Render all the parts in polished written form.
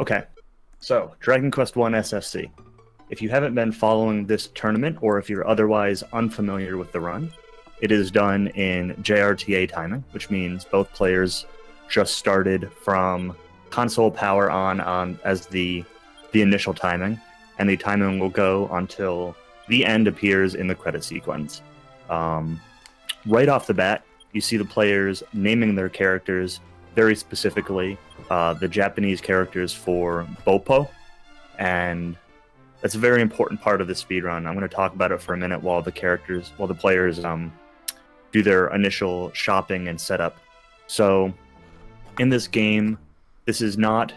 Okay, so Dragon Quest I SFC. If you haven't been following this tournament, or if you're otherwise unfamiliar with the run, it is done in JRTA timing, which means both players just started from console power on as the initial timing, and the timing will go until the end appears in the credit sequence. Right off the bat, you see the players naming their characters very specifically, the Japanese characters for Boppo, and that's a very important part of the speedrun. I'm going to talk about it for a minute while the players do their initial shopping and setup. So, in this game, this is not,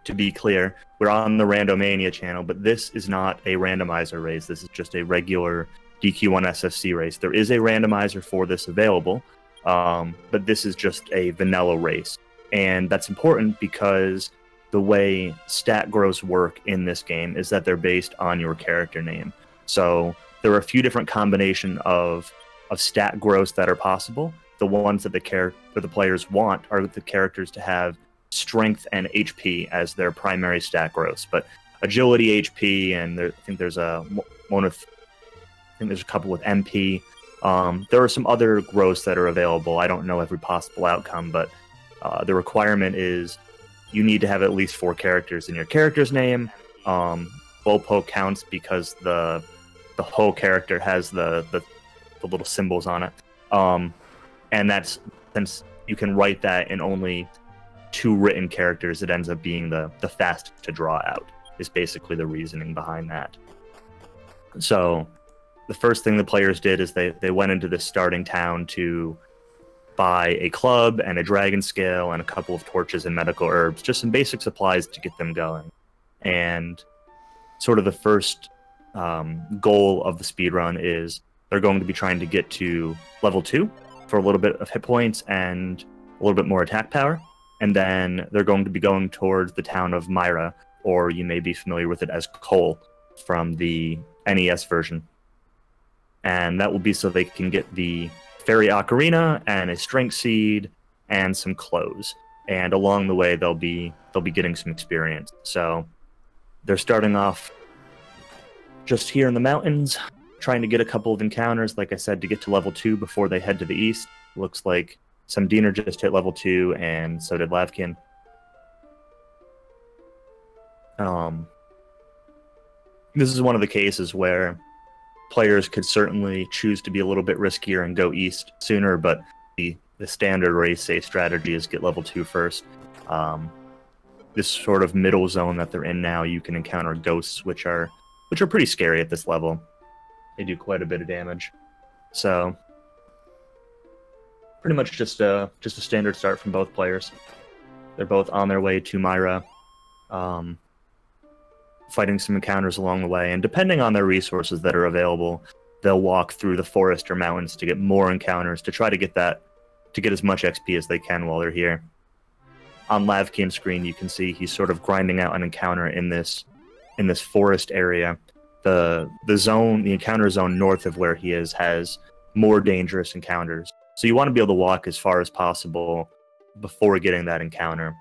to be clear, we're on the Randomania channel, but this is not a randomizer race. This is just a regular DQ1 SFC race. There is a randomizer for this available, but this is just a vanilla race. And that's important because the way stat growths work in this game is that they're based on your character name. So there are a few different combinations of stat growths that are possible. The ones that the players want are the characters to have strength and HP as their primary stat growths, but agility, HP, and I think there's a couple with MP. There are some other growths that are available. I don't know every possible outcome, but the requirement is you need to have at least 4 characters in your character's name. Boppo counts because the whole character has the little symbols on it. And that's, since you can write that in only 2 written characters, it ends up being the fastest to draw out, is basically the reasoning behind that. So the first thing the players did is they went into this starting town to buy a club and a dragon scale and a couple of torches and medical herbs, just some basic supplies to get them going. And sort of the first goal of the speedrun is they're going to be trying to get to level 2 for a little bit of hit points and a little bit more attack power. And then they're going to be going towards the town of Myra, or you may be familiar with it as Cole from the NES version. And that will be so they can get the Fairy Ocarina and a Strength Seed and some clothes. And along the way, they'll be getting some experience. So they're starting off just here in the mountains, trying to get a couple of encounters, like I said, to get to level 2 before they head to the east. Looks like SUMDeaner just hit level 2, and so did lavkian. This is one of the cases where players could certainly choose to be a little bit riskier and go east sooner, but the standard race safe strategy is get level 2 first. This sort of middle zone that they're in now, you can encounter ghosts, which are pretty scary at this level. They do quite a bit of damage. So pretty much just a standard start from both players. They're both on their way to Myra, fighting some encounters along the way, and depending on their resources that are available, they'll walk through the forest or mountains to get more encounters, to try to get as much XP as they can while they're here. On lavkian's screen, you can see he's sort of grinding out an encounter in this forest area. The encounter zone north of where he is has more dangerous encounters. So you want to be able to walk as far as possible before getting that encounter.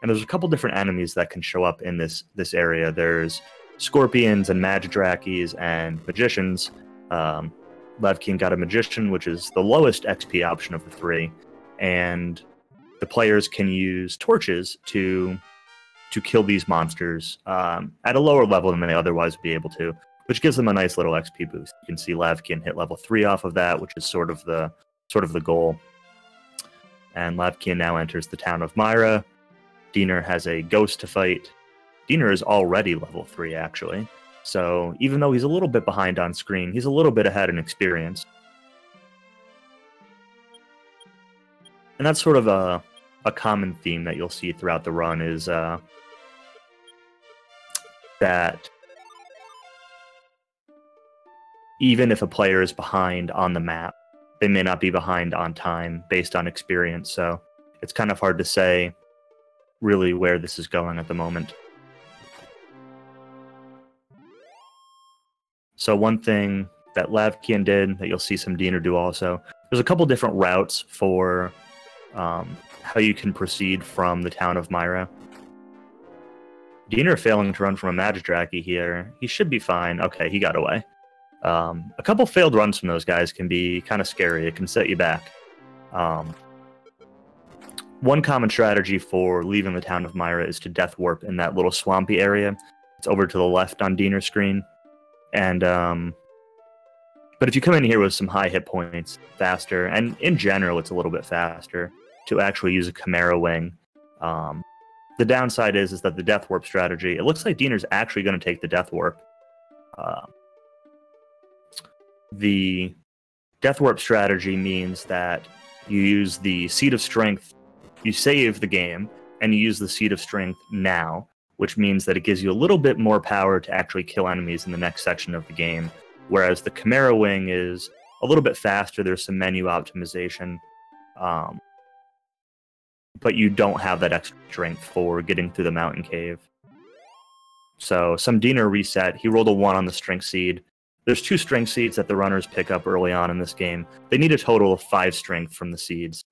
And there's a couple different enemies that can show up in this area. There's scorpions and magidrakis and magicians. Lavkian got a magician, which is the lowest XP option of the 3. And the players can use torches to kill these monsters at a lower level than they otherwise would be able to, which gives them a nice little XP boost. You can see Lavkian hit level 3 off of that, which is sort of the goal. And Lavkian now enters the town of Myra. Diener has a ghost to fight. Diener is already level 3, actually. So even though he's a little bit behind on screen, he's a little bit ahead in experience. And that's sort of a common theme that you'll see throughout the run is that even if a player is behind on the map, they may not be behind on time based on experience. So it's kind of hard to say really where this is going at the moment. So one thing that lavkian did that you'll see SUMDeaner do also, there's a couple different routes for how you can proceed from the town of Myra. Diener failing to run from a Magidraki here. He should be fine. Okay, he got away. A couple failed runs from those guys can be kind of scary. It can set you back. One common strategy for leaving the town of Myra is to death warp in that little swampy area. It's over to the left on Diener's screen. And but if you come in here with some high hit points, faster, and in general it's a little bit faster to actually use a Chimera Wing. The downside is that the death warp strategy, it looks like Diener's actually going to take the death warp. The death warp strategy means that you use the Seed of Strength, you save the game, and you use the Seed of Strength now, which means that it gives you a little bit more power to actually kill enemies in the next section of the game, whereas the Chimera Wing is a little bit faster, there's some menu optimization, but you don't have that extra strength for getting through the mountain cave. So SUMDeaner reset, he rolled a 1 on the strength seed. There's 2 strength seeds that the runners pick up early on in this game. They need a total of 5 strength from the seeds.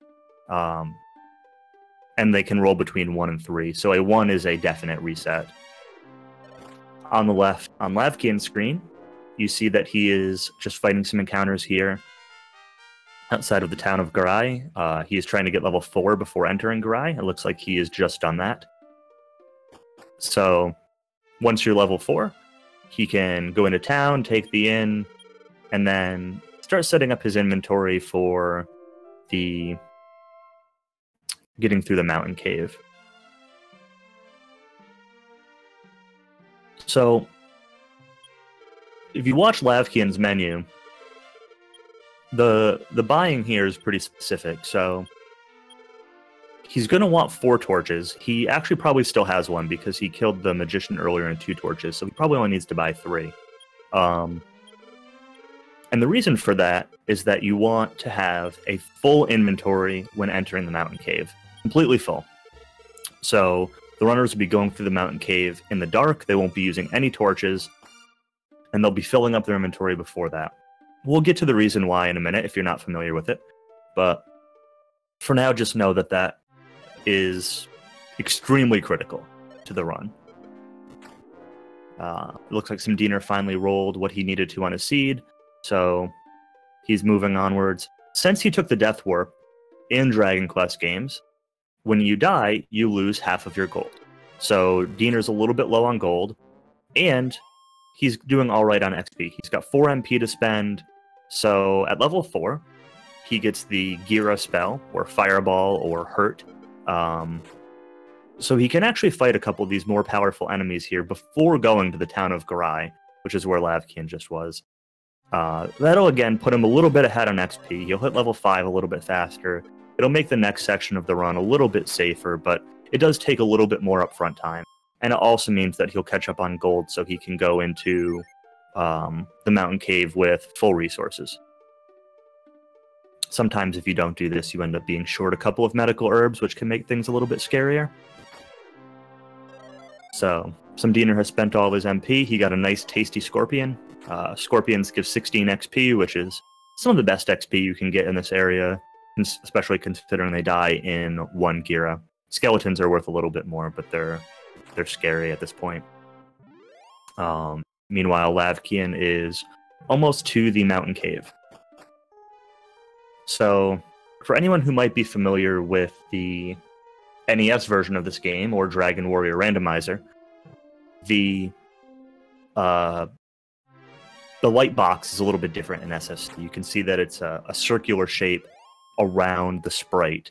And they can roll between 1 and 3. So a 1 is a definite reset. On the left, on lavkian's screen, you see that he is just fighting some encounters here outside of the town of Garai. He is trying to get level 4 before entering Garai. It looks like he has just done that. So once you're level 4, he can go into town, take the inn, and then start setting up his inventory for the getting through the mountain cave. So if you watch lavkian's menu, the buying here is pretty specific. So he's going to want 4 torches. He actually probably still has 1 because he killed the magician earlier in 2 torches, so he probably only needs to buy 3. And the reason for that is that you want to have a full inventory when entering the mountain cave. Completely full. So the runners will be going through the mountain cave in the dark, they won't be using any torches, and they'll be filling up their inventory before that. We'll get to the reason why in a minute if you're not familiar with it, but for now just know that that is extremely critical to the run. It looks like SUMDeaner finally rolled what he needed to on his seed, so he's moving onwards. Since he took the Death Warp in Dragon Quest games, when you die, you lose half of your gold. So Diener's a little bit low on gold, and he's doing alright on XP. He's got 4 MP to spend, so at level 4, he gets the Gira spell, or Fireball, or Hurt. So he can actually fight a couple of these more powerful enemies here before going to the town of Garai, which is where lavkian just was. That'll again put him a little bit ahead on XP. He'll hit level 5 a little bit faster. It'll make the next section of the run a little bit safer, but it does take a little bit more upfront time. And it also means that he'll catch up on gold so he can go into the mountain cave with full resources. Sometimes if you don't do this, you end up being short a couple of medical herbs, which can make things a little bit scarier. So SUMDeaner has spent all of his MP. He got a nice tasty scorpion. Scorpions give 16 XP, which is some of the best XP you can get in this area, especially considering they die in 1 Gira. Skeletons are worth a little bit more, but they're scary at this point. Meanwhile, lavkian is almost to the mountain cave. So, for anyone who might be familiar with the NES version of this game, or Dragon Warrior Randomizer, the light box is a little bit different in SFC. You can see that it's a circular shape around the sprite,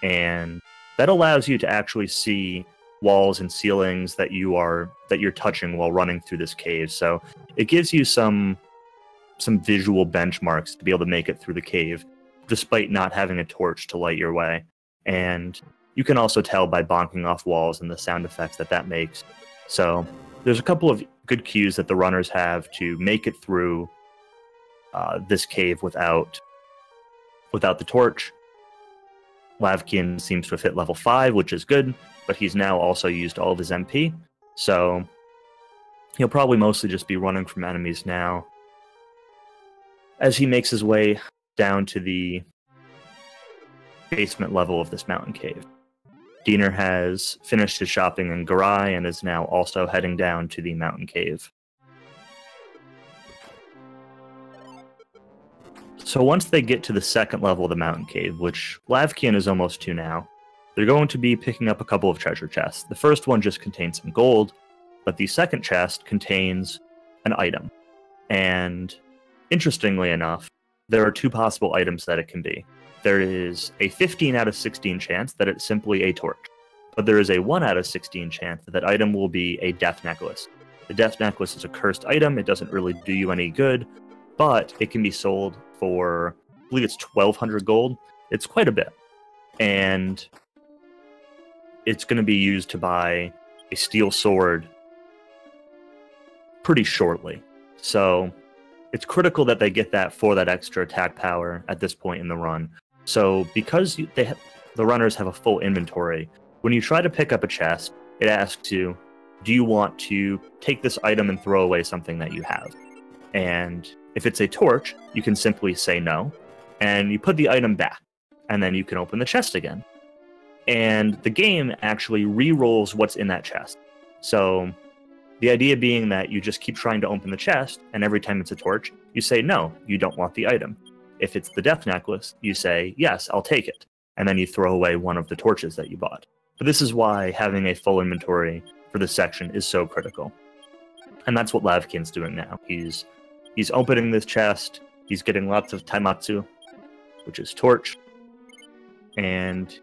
and that allows you to actually see walls and ceilings that you're touching while running through this cave. So it gives you some visual benchmarks to be able to make it through the cave, despite not having a torch to light your way. And you can also tell by bonking off walls and the sound effects that makes. So there's a couple of good cues that the runners have to make it through this cave without the torch. Lavkian seems to have hit level 5, which is good, but he's now also used all of his MP, so he'll probably mostly just be running from enemies now as he makes his way down to the basement level of this mountain cave. Diener has finished his shopping in Garai and is now also heading down to the mountain cave. So once they get to the second level of the mountain cave, which Lavkian is almost to now, they're going to be picking up a couple of treasure chests. The first one just contains some gold, but the second chest contains an item. And interestingly enough, there are two possible items that it can be. There is a 15 out of 16 chance that it's simply a torch, but there is a 1 out of 16 chance that that item will be a death necklace. The death necklace is a cursed item. It doesn't really do you any good, but it can be sold for, I believe it's 1,200 gold. It's quite a bit. And it's going to be used to buy a steel sword pretty shortly. So it's critical that they get that for that extra attack power at this point in the run. So because the runners have a full inventory, when you try to pick up a chest, it asks you, do you want to take this item and throw away something that you have? And if it's a torch, you can simply say no, and you put the item back, and then you can open the chest again. And the game actually re-rolls what's in that chest. So the idea being that you just keep trying to open the chest, and every time it's a torch, you say no, you don't want the item. If it's the death necklace, you say, yes, I'll take it. And then you throw away one of the torches that you bought. But this is why having a full inventory for this section is so critical. And that's what Lavkian's doing now. He's opening this chest, he's getting lots of taimatsu, which is torch, and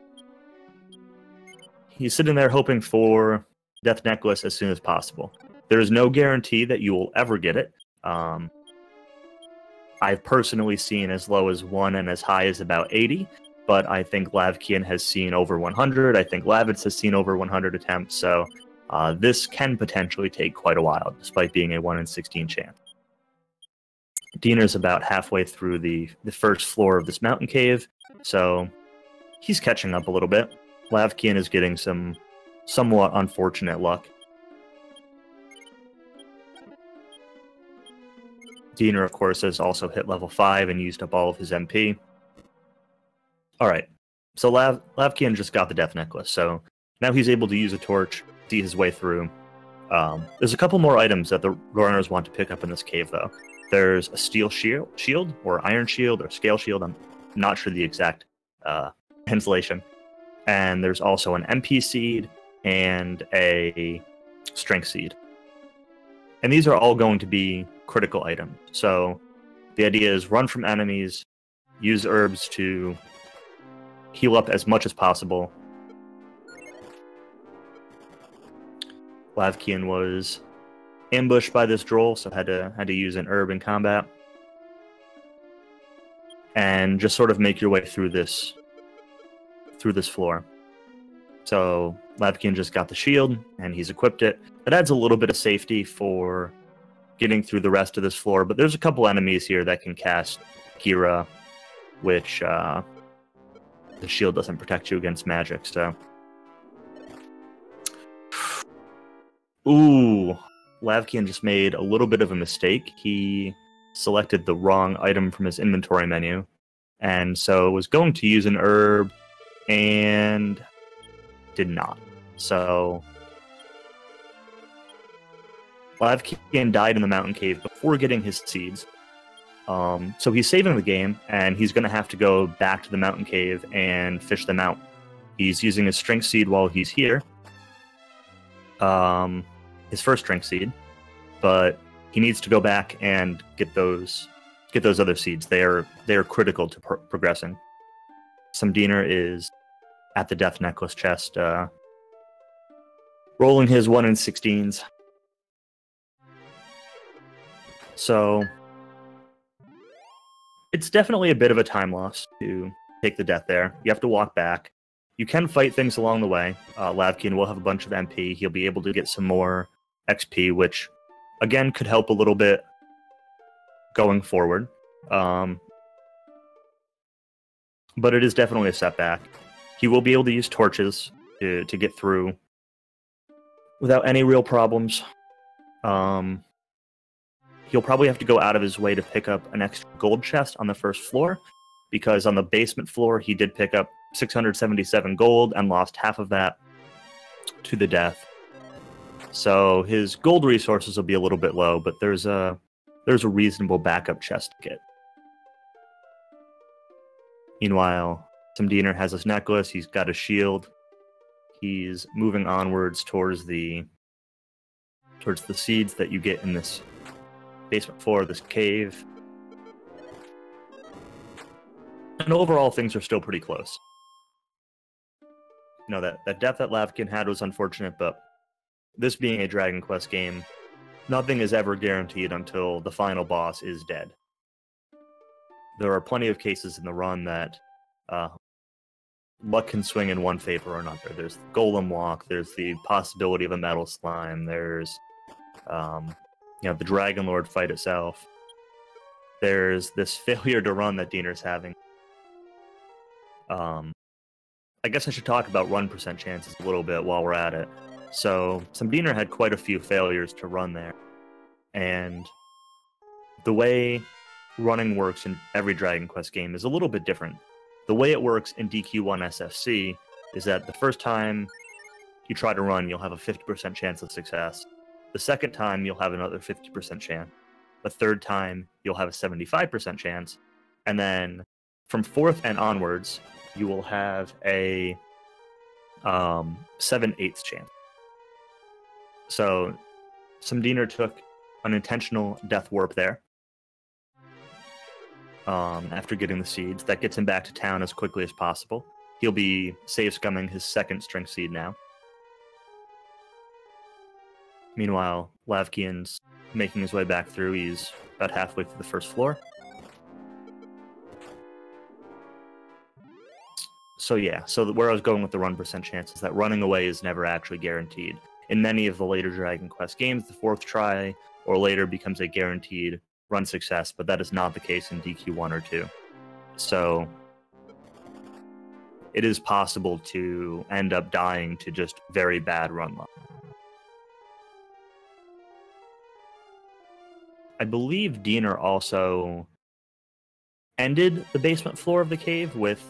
he's sitting there hoping for death necklace as soon as possible. There is no guarantee that you will ever get it. I've personally seen as low as 1 and as high as about 80, but I think Lavkian has seen over 100. I think Lavitz has seen over 100 attempts, so this can potentially take quite a while, despite being a 1 in 16 chance. Diener's about halfway through the first floor of this mountain cave, so he's catching up a little bit. Lavkian is getting some somewhat unfortunate luck. Diener, of course, has also hit level 5 and used up all of his MP. Alright, so Lavkian just got the death necklace, so now he's able to use a torch, see his way through. There's a couple more items that the runners want to pick up in this cave, though. There's a steel shield, or iron shield, or scale shield, I'm not sure the exact translation. And there's also an MP seed and a strength seed. And these are all going to be critical items. So the idea is run from enemies, use herbs to heal up as much as possible. Lavkian was ambushed by this droll, so had to use an herb in combat. And just sort of make your way through this floor. So Lavkian just got the shield, and he's equipped it. That adds a little bit of safety for getting through the rest of this floor, but there's a couple enemies here that can cast Gira, which the shield doesn't protect you against magic, so... Ooh, Lavkian just made a little bit of a mistake. He selected the wrong item from his inventory menu, and so was going to use an herb, and did not. So Lavkian died in the mountain cave before getting his seeds. So he's saving the game, and he's going to have to go back to the mountain cave and fish them out. He's using his strength seed while he's here. His first strength seed, but he needs to go back and get those other seeds. They are critical to progressing. SUMDeaner is at the death necklace chest, rolling his 1 in 16s. So it's definitely a bit of a time loss to take the death there. You have to walk back. You can fight things along the way. Lavkian will have a bunch of MP. He'll be able to get some more XP, which, again, could help a little bit going forward. But it is definitely a setback. He will be able to use torches to get through without any real problems. He'll probably have to go out of his way to pick up an extra gold chest on the first floor, because on the basement floor he did pick up 677 gold and lost half of that to the death. So his gold resources will be a little bit low, but there's a reasonable backup chest to get. Meanwhile, SUMDeaner has his necklace, he's got a shield. He's moving onwards towards the seeds that you get in this basement floor of this cave. And overall, things are still pretty close. You know, that death that Lavkian had was unfortunate, but this being a Dragon Quest game, nothing is ever guaranteed until the final boss is dead. There are plenty of cases in the run that luck can swing in one favor or another. There's the Golem Walk, there's the possibility of a Metal Slime, there's the Dragon Lord fight itself. There's this failure to run that Diener's having. I guess I should talk about run percent chances a little bit while we're at it. So, SUMDeaner had quite a few failures to run there. And the way running works in every Dragon Quest game is a little bit different. The way it works in DQ1 SFC is that the first time you try to run, you'll have a 50% chance of success. The second time, you'll have another 50% chance. The third time, you'll have a 75% chance. And then from fourth and onwards, you will have a 7/8 chance. So SUMDeaner took an intentional death warp there. After getting the seeds, that gets him back to town as quickly as possible. He'll be save scumming his second strength seed now. Meanwhile, Lavkian's making his way back through. He's about halfway through the first floor. So yeah, so where I was going with the run percent chance is that running away is never actually guaranteed. In many of the later Dragon Quest games, the fourth try or later becomes a guaranteed run success, but that is not the case in DQ1 or 2. So it is possible to end up dying to just very bad run luck. I believe Diener also ended the basement floor of the cave with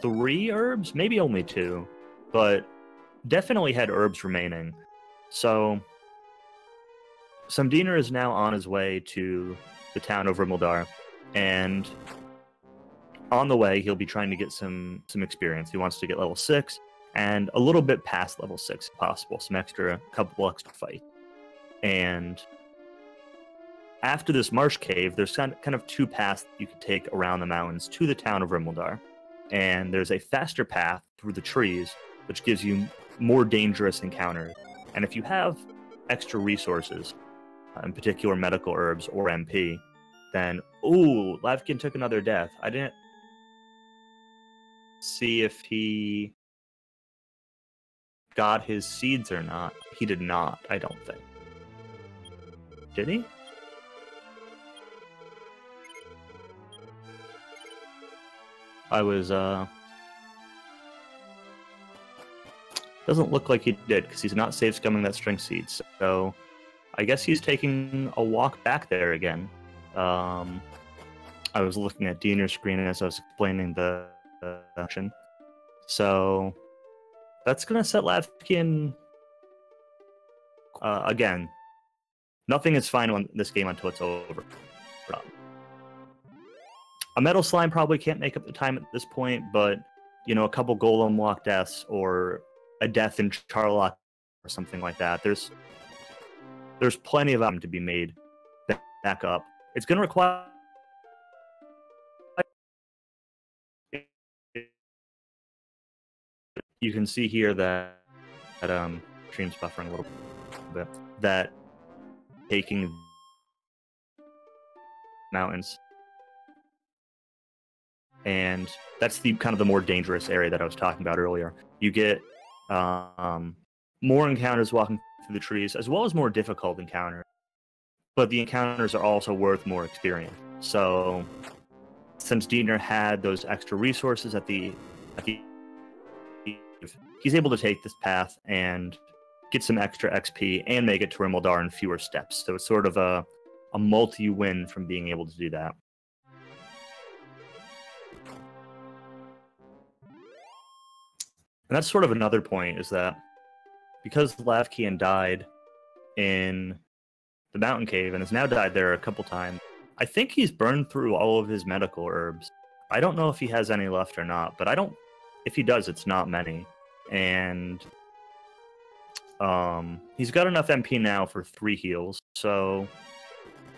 3 herbs, maybe only 2, but definitely had herbs remaining. So SUMDeaner is now on his way to the town of Rimuldar, and on the way he'll be trying to get some experience. He wants to get level 6 and a little bit past level 6 if possible, a couple extra fights. And after this marsh cave, there's kind of 2 paths that you could take around the mountains to the town of Rimuldar. And there's a faster path through the trees, which gives you more dangerous encounters. And if you have extra resources, in particular medical herbs or MP, then, ooh, Lavkian took another death. I didn't see if he got his seeds or not. He did not, I don't think. Did he? Doesn't look like he did, because he's not safe scumming that strength seed, so I guess he's taking a walk back there again. I was looking at Diener's screen as I was explaining the action. So that's going to set Lavkian... again, nothing is final in this game until it's over. A Metal Slime probably can't make up the time at this point, but, you know, a couple Golem Walk deaths or a death in Charlock or something like that. There's plenty of them to be made back up. It's going to require... You can see here that stream's buffering a little bit. That taking mountains, and that's the kind of the more dangerous area that I was talking about earlier. You get more encounters walking through the trees, as well as more difficult encounters. But the encounters are also worth more experience. So, since Diener had those extra resources at the he's able to take this path and get some extra XP and make it to Rimuldar in fewer steps. So it's sort of a multi-win from being able to do that. And that's sort of another point, is that because Lavkian died in the mountain cave and has now died there a couple times, I think he's burned through all of his medical herbs. I don't know if he has any left or not, but if he does, it's not many. And he's got enough MP now for 3 heals, so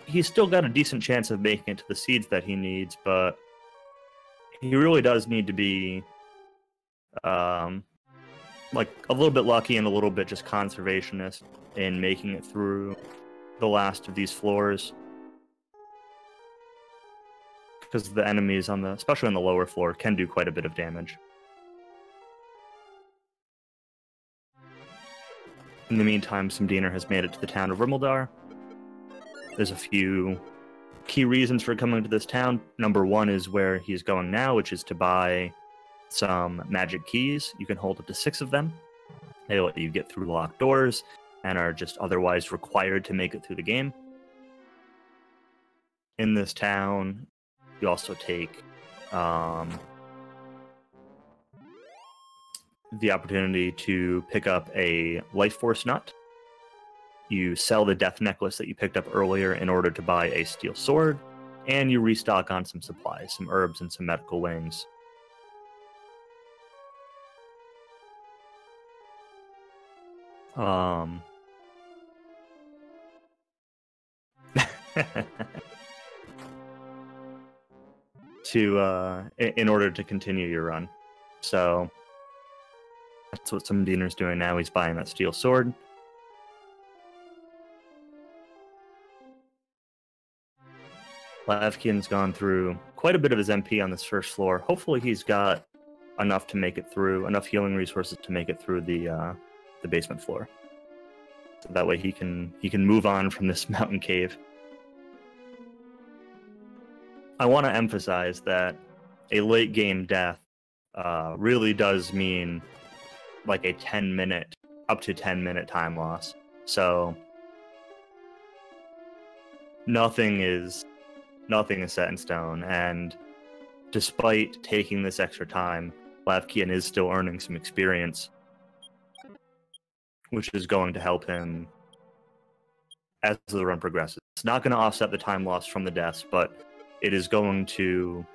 he's still got a decent chance of making it to the seeds that he needs, but he really does need to be like a little bit lucky and a little bit just conservationist in making it through the last of these floors, because the enemies especially on the lower floor, can do quite a bit of damage. In the meantime, SUMDeaner has made it to the town of Rimuldar. There's a few key reasons for coming to this town. Number 1 is where he's going now, which is to buy some magic keys. You can hold up to 6 of them. They let you get through locked doors and are just otherwise required to make it through the game. In this town, you also take the opportunity to pick up a life force nut. You sell the death necklace that you picked up earlier in order to buy a steel sword, and you restock on some supplies, some herbs and some medical wings. In order to continue your run. So that's what SUMDeaner's doing now. He's buying that steel sword. Lavkian's gone through quite a bit of his MP on this first floor. Hopefully he's got enough to make it through, enough healing resources to make it through the basement floor. So that way he can move on from this mountain cave. I want to emphasize that a late game death really does mean like a 10-minute, up to 10-minute time loss. So nothing is set in stone, and despite taking this extra time, Lavkian is still earning some experience, which is going to help him as the run progresses. It's not going to offset the time loss from the deaths, but it is going to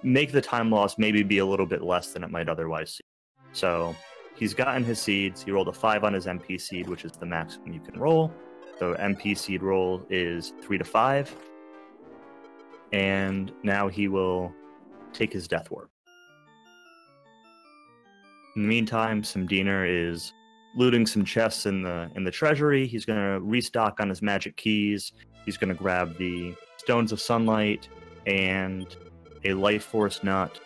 make the time loss maybe be a little bit less than it might otherwise seem. So he's gotten his seeds. He rolled a 5 on his MP seed, which is the maximum you can roll. The MP seed roll is 3 to 5. And now he will take his death warp. In the meantime, SUMDeaner is looting some chests in the treasury. He's going to restock on his magic keys. He's going to grab the Stones of Sunlight and a Life Force Nut.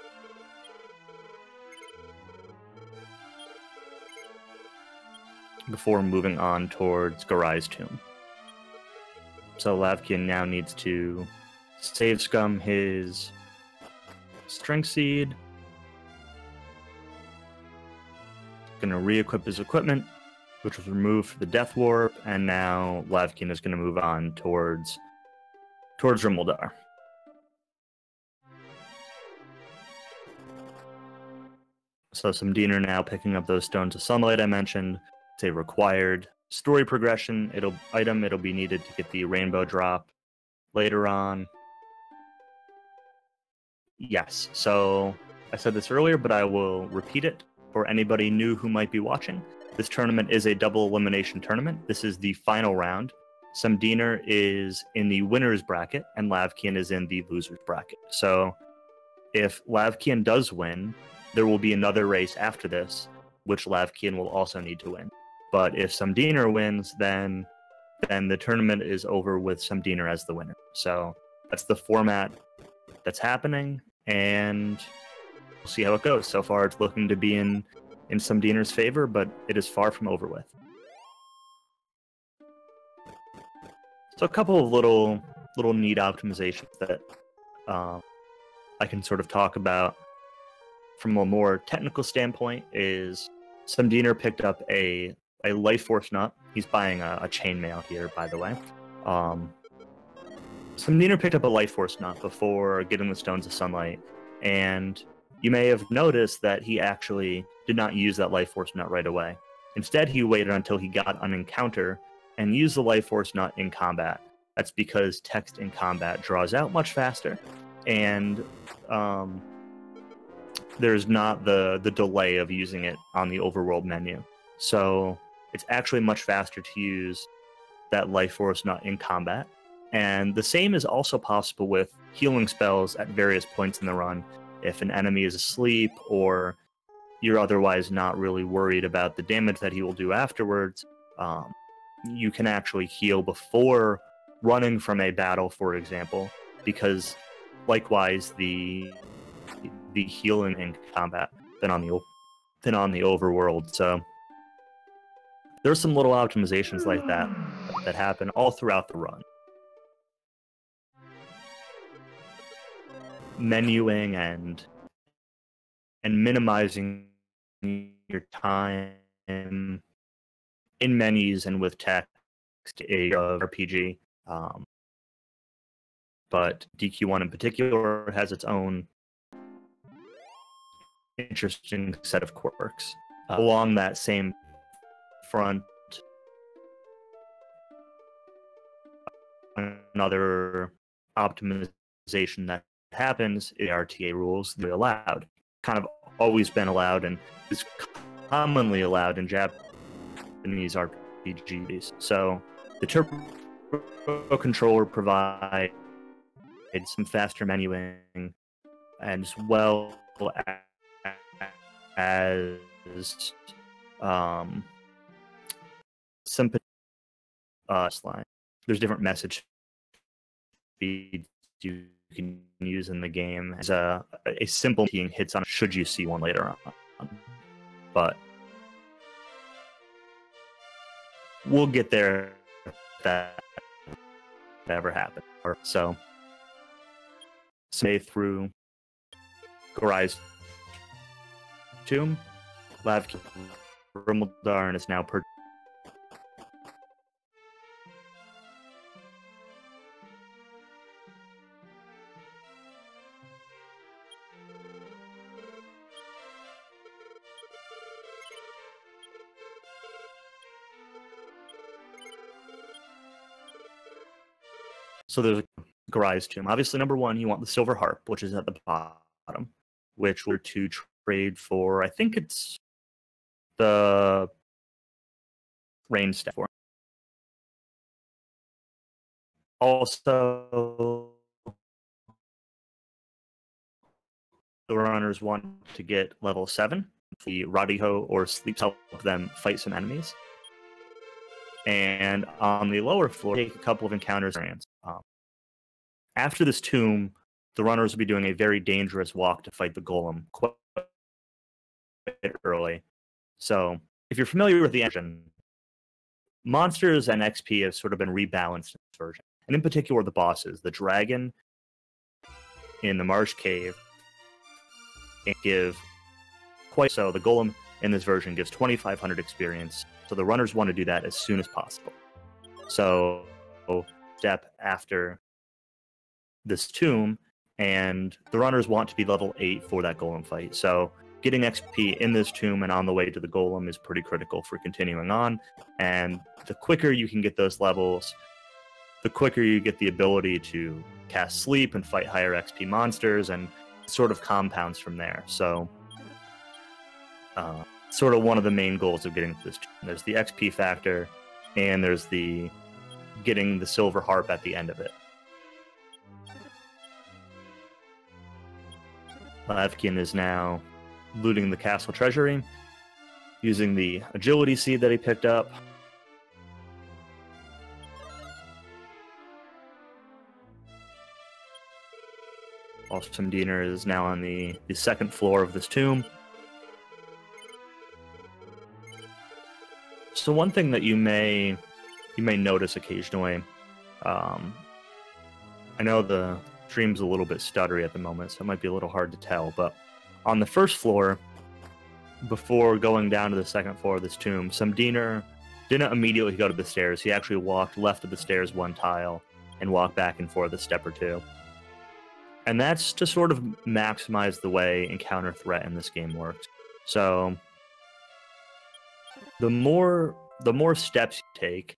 Before moving on towards Garai's tomb. So Lavkian now needs to save scum his Strength Seed. Going to re-equip his equipment, which was removed for the Death Warp, and now Lavkian is going to move on towards Rimuldar. So SUMDeaner now picking up those Stones of Sunlight I mentioned. It's a required story progression item. It'll be needed to get the Rainbow Drop later on. Yes, so I said this earlier, but I will repeat it for anybody new who might be watching. This tournament is a double elimination tournament. This is the final round. SUMDeaner is in the winner's bracket, and Lavkian is in the loser's bracket. So if Lavkian does win, there will be another race after this, which Lavkian will also need to win. But if SUMDeaner wins, then the tournament is over with SUMDeaner as the winner. So that's the format that's happening, and we'll see how it goes. So far, it's looking to be in SUMDeaner's favor, but it is far from over with. So a couple of little neat optimizations that I can sort of talk about from a more technical standpoint is SUMDeaner picked up a Life Force Nut. He's buying a chainmail here, by the way. SUMDeaner picked up a Life Force Nut before getting the Stones of Sunlight, and you may have noticed that he actually did not use that life force nut right away. Instead, he waited until he got an encounter and used the life force nut in combat. That's because text in combat draws out much faster, and there's not the delay of using it on the overworld menu. So it's actually much faster to use that life force nut in combat. And the same is also possible with healing spells at various points in the run. If an enemy is asleep, or you're otherwise not really worried about the damage that he will do afterwards, you can actually heal before running from a battle, for example, because likewise the healing in combat than on the overworld. So there's some little optimizations like that happen all throughout the run. Menuing and minimizing your time in menus and with text of RPG. But DQ1 in particular has its own interesting set of quirks. Along that same front, another optimization that happens is RTA rules. They're allowed. Kind of always been allowed and is commonly allowed in Japanese RPGs. So the Turbo controller provides some faster menuing, as well as some line. There's different message speeds you can use in the game. As a simple keying hits on should you see one later on, but we'll get there if that ever happens. So say through Garai's tomb, lavkian Rimuldar is now per. So there's Garai's tomb. Obviously, number one, you want the silver harp, which is at the bottom, which we're to trade for. I think it's the rain staff. Also, the runners want to get level 7. The Radiho or Sleeps help them fight some enemies. And on the lower floor, take a couple of encounters. After this tomb, the runners will be doing a very dangerous walk to fight the golem quite early. So, if you're familiar with the engine, monsters and XP have sort of been rebalanced in this version. And in particular, the bosses. The dragon in the Marsh Cave give quite so. The golem in this version gives 2,500 experience. So the runners want to do that as soon as possible. So, step after this tomb, and the runners want to be level 8 for that golem fight. So getting XP in this tomb and on the way to the golem is pretty critical for continuing on. And the quicker you can get those levels, the quicker you get the ability to cast sleep and fight higher XP monsters, and it sort of compounds from there. So sort of one of the main goals of getting to this tomb. There's the XP factor, and there's the getting the silver harp at the end of it. Lavkian is now looting the castle treasury, using the agility seed that he picked up. SUMDeaner is now on the second floor of this tomb. So one thing that you may notice occasionally, I know the stream's a little bit stuttery at the moment, so it might be a little hard to tell, but on the first floor, before going down to the second floor of this tomb, SUMDeaner didn't immediately go to the stairs. He actually walked left of the stairs one tile and walked back and forth a step or two. And that's to sort of maximize the way encounter threat in this game works. So the more steps you take,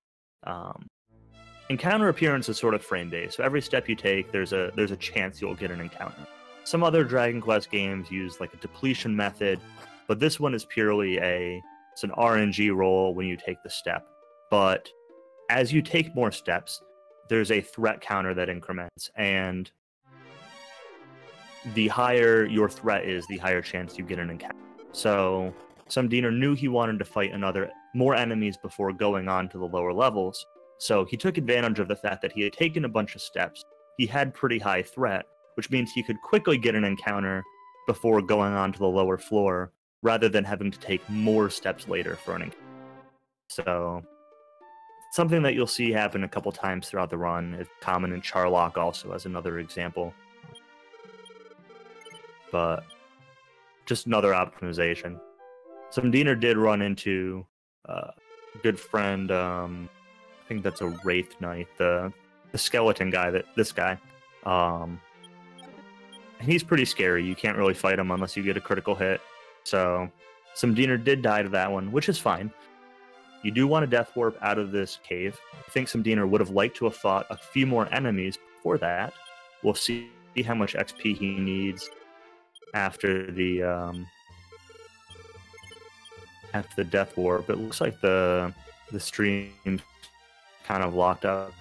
encounter appearance is sort of frame based. So every step you take, there's a chance you'll get an encounter. Some other Dragon Quest games use like a depletion method, but this one is purely it's an RNG roll when you take the step. But as you take more steps, there's a threat counter that increments, and the higher your threat is, the higher chance you get an encounter. So SUMDeaner knew he wanted to fight more enemies before going on to the lower levels, so he took advantage of the fact that he had taken a bunch of steps. He had pretty high threat, which means he could quickly get an encounter before going on to the lower floor, rather than having to take more steps later for an encounter. So something that you'll see happen a couple times throughout the run is common in Charlock also as another example. But just another optimization. SUMDeaner did run into a good friend, I think that's a Wraith Knight, the skeleton guy, this guy. And he's pretty scary. You can't really fight him unless you get a critical hit. So SUMDeaner did die to that one, which is fine. You do want a death warp out of this cave. I think SUMDeaner would have liked to have fought a few more enemies before that. We'll see how much XP he needs after the death warp. It looks like the stream's kind of locked up,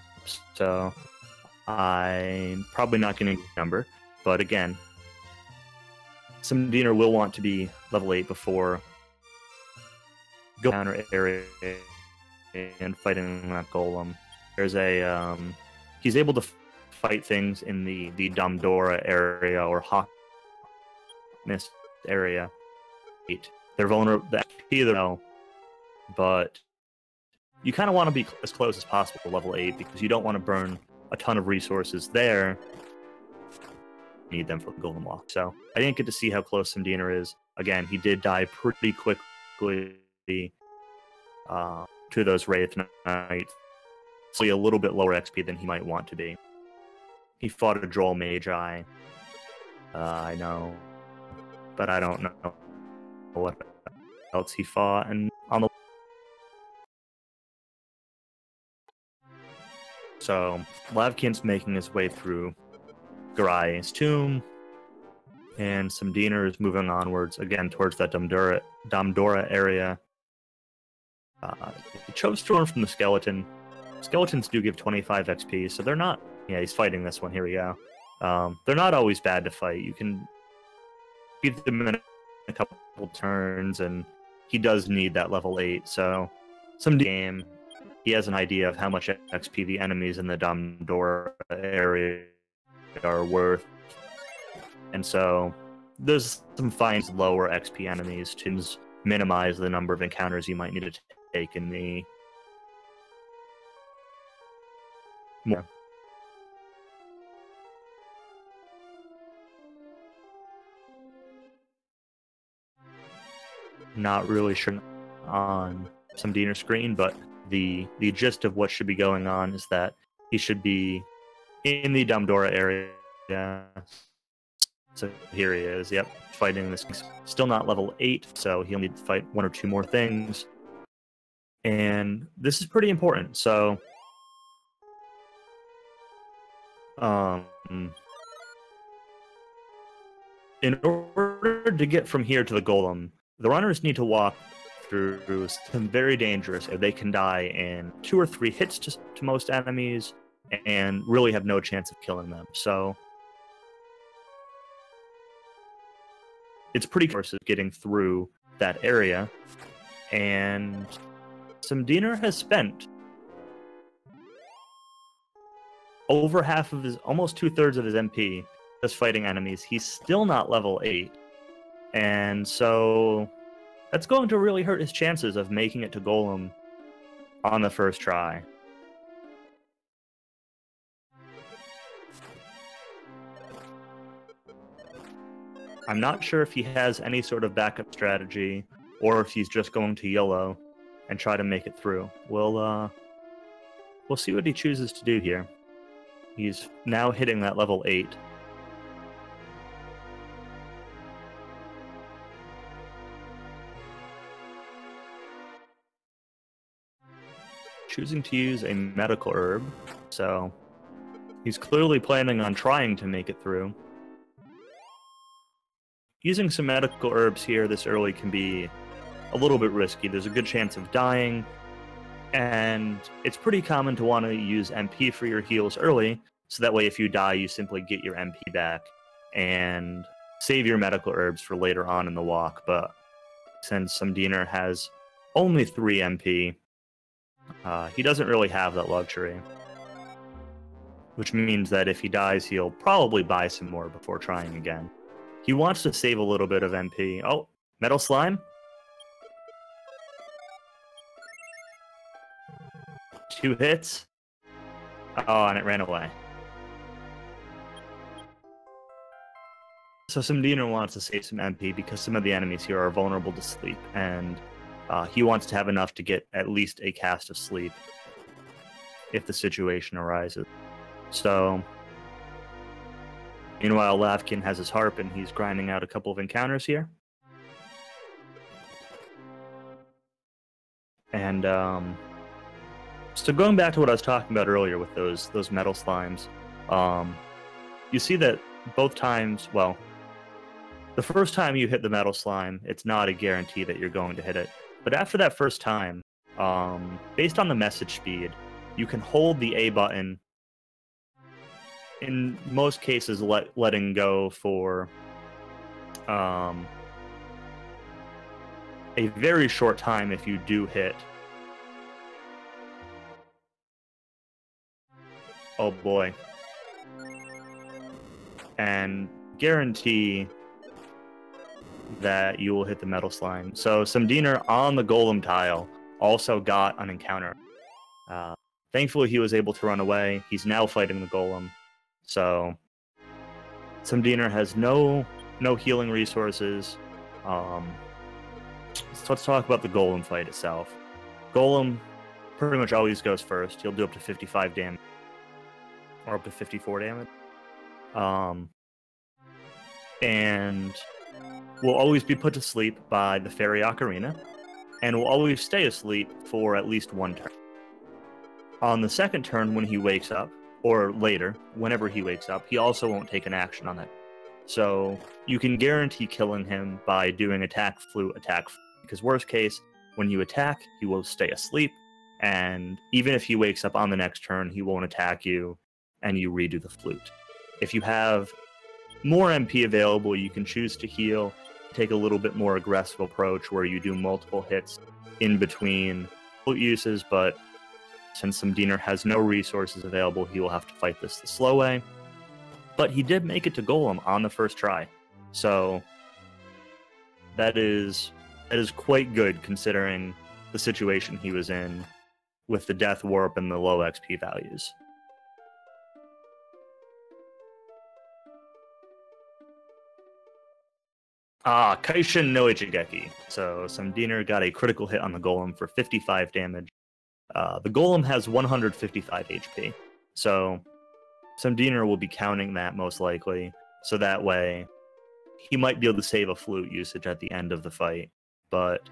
so I'm probably not going to number. But again, SUMDeaner will want to be level 8 before go counter area and fighting that golem. There's he's able to fight things in the Damdora area or Hawkness area. They're vulnerable to XP though, but you kind of want to be as close as possible to level 8 because you don't want to burn a ton of resources there. Need them for the golem walk. So I didn't get to see how close SUMDeaner is. Again, he did die pretty quickly to those Wraith Knights. So a little bit lower XP than he might want to be. He fought a Droll Magi. I know, but I don't know what else he fought. And on the so Lavkian's making his way through Garai's tomb, and SUMDeaner is moving onwards again towards that Damdora area. He chose to run from the skeleton. Skeletons do give 25 XP, so they're not. Yeah, he's fighting this one. Here we go. They're not always bad to fight. You can beat them in a couple turns, and he does need that level 8. So, some game, he has an idea of how much XP the enemies in the Damdora area are worth, and so there's some fine lower XP enemies to minimize the number of encounters you might need to take in the more. Not really sure on SUMDeaner screen, but the gist of what should be going on is that he should be in the Damdora area. So here he is, yep, fighting this. Still not level 8, so he'll need to fight 1 or 2 more things. And this is pretty important, so in order to get from here to the golem, the runners need to walk through some very dangerous. They can die in 2 or 3 hits to most enemies, and really have no chance of killing them. So it's pretty close getting through that area, and SUMDeaner has spent over half of almost 2/3 of his MP just fighting enemies. He's still not level 8, and so that's going to really hurt his chances of making it to Golem on the first try. I'm not sure if he has any sort of backup strategy, or if he's just going to YOLO and try to make it through. We'll see what he chooses to do here. He's now hitting that level 8. choosing to use a medical herb, so he's clearly planning on trying to make it through. Using some medical herbs here this early can be a little bit risky. There's a good chance of dying, and it's pretty common to want to use MP for your heals early, so that way if you die, you simply get your MP back and save your medical herbs for later on in the walk. But since SUMDeaner has only 3 MP, he doesn't really have that luxury, which means that if he dies, he'll probably buy some more before trying again. He wants to save a little bit of MP. Oh, Metal Slime? 2 hits? Oh, and it ran away. So SUMDeaner wants to save some MP because some of the enemies here are vulnerable to sleep, and he wants to have enough to get at least a cast of sleep if the situation arises. So, meanwhile, lavkian has his harp and he's grinding out a couple of encounters here. And so going back to what I was talking about earlier with those metal slimes, you see that both times, well, the first time you hit the metal slime, it's not a guarantee that you're going to hit it. But after that first time, based on the message speed, you can hold the A button, in most cases letting go for a very short time if you do hit. Oh boy. And guarantee that you will hit the metal slime. So SUMDeaner on the golem tile also got an encounter. Thankfully he was able to run away. He's now fighting the golem. So SUMDeaner has no healing resources. So let's talk about the golem fight itself. Golem pretty much always goes first. He'll do up to 55 damage. Or up to 54 damage. And will always be put to sleep by the fairy ocarina, and will always stay asleep for at least 1 turn. On the second turn, when he wakes up, or later, whenever he wakes up, he also won't take an action on it. So you can guarantee killing him by doing attack flute, because worst case, when you attack, he will stay asleep, and even if he wakes up on the next turn, he won't attack you, and you redo the flute. If you have more MP available, you can choose to heal, take a little bit more aggressive approach where you do multiple hits in between flute uses, but since SUMDeaner has no resources available, he will have to fight this the slow way. But he did make it to golem on the first try, so that is quite good considering the situation he was in with the death warp and the low XP values. Kaishin no Ichigeki. So SUMDeaner got a critical hit on the golem for 55 damage. The golem has 155 HP. So SUMDeaner will be counting that most likely. So that way he might be able to save a flute usage at the end of the fight. But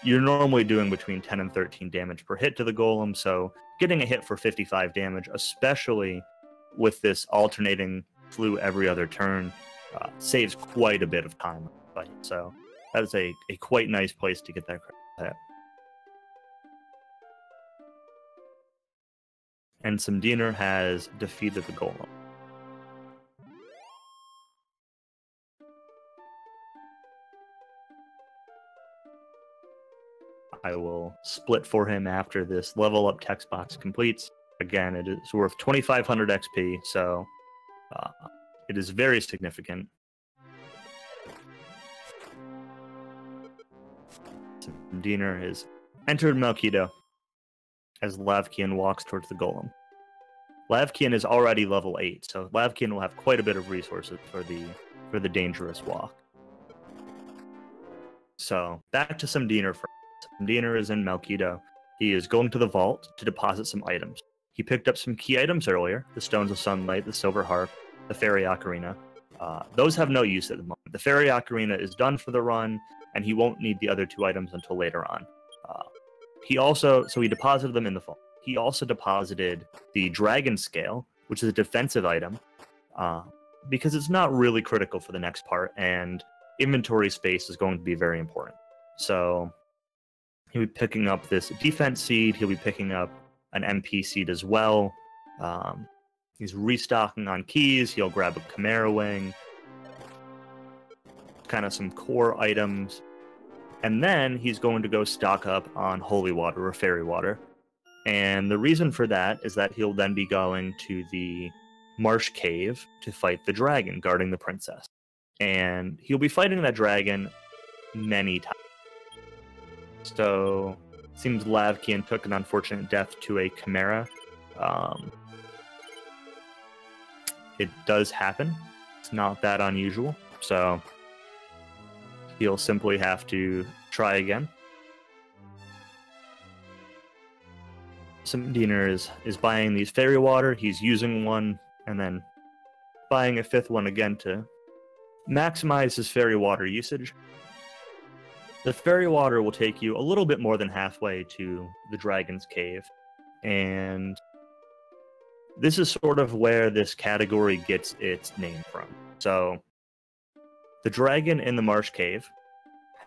you're normally doing between 10 and 13 damage per hit to the golem. So getting a hit for 55 damage, especially with this alternating flute every other turn, saves quite a bit of time. So that is a quite nice place to get that hit. And SUMDeaner has defeated the golem. I will split for him after this level up text box completes. Again, it is worth 2,500 XP, so it is very significant. SUMDeaner has entered Malkido as lavkian walks towards the golem. Lavkian is already level 8, so lavkian will have quite a bit of resources for the dangerous walk. So back to SUMDeaner first. SUMDeaner is in Malkido. He is going to the vault to deposit some items. He picked up some key items earlier: the Stones of Sunlight, the Silver Harp, the Fairy Ocarina. Those have no use at the moment. The Fairy Ocarina is done for the run, and he won't need the other 2 items until later on. He deposited them in the vault. he also deposited the Dragon Scale, which is a defensive item, because it's not really critical for the next part, and inventory space is going to be very important. So he'll be picking up this defense seed, he'll be picking up an MP seed as well. He's restocking on keys, he'll grab a Chimera Wing, kind of some core items, and then he's going to go stock up on Holy Water or Fairy Water. And the reason for that is that he'll then be going to the Marsh Cave to fight the dragon guarding the princess. And he'll be fighting that dragon many times. So, it seems Lavkian took an unfortunate death to a Chimera. It does happen. It's not that unusual. So, he'll simply have to try again. SUMDeaner is buying these fairy water. He's using one and then buying a fifth one again to maximize his fairy water usage. The fairy water will take you a little bit more than halfway to the dragon's cave, and this is sort of where this category gets its name from. So, the dragon in the Marsh Cave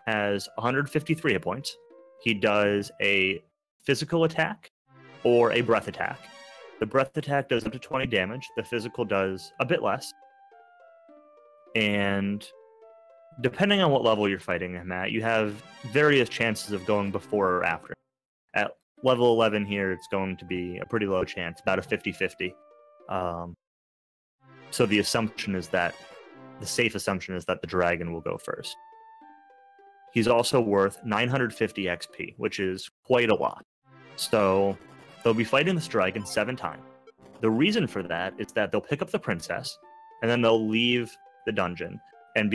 has 153 hit points. He does a physical attack or a breath attack. The breath attack does up to 20 damage. The physical does a bit less. And depending on what level you're fighting him at, you have various chances of going before or after. At level 11 here, it's going to be a pretty low chance, about a 50-50. So the safe assumption is that the dragon will go first. He's also worth 950 XP, which is quite a lot. So they'll be fighting this dragon 7 times. The reason for that is that they'll pick up the princess, and then they'll leave the dungeon. And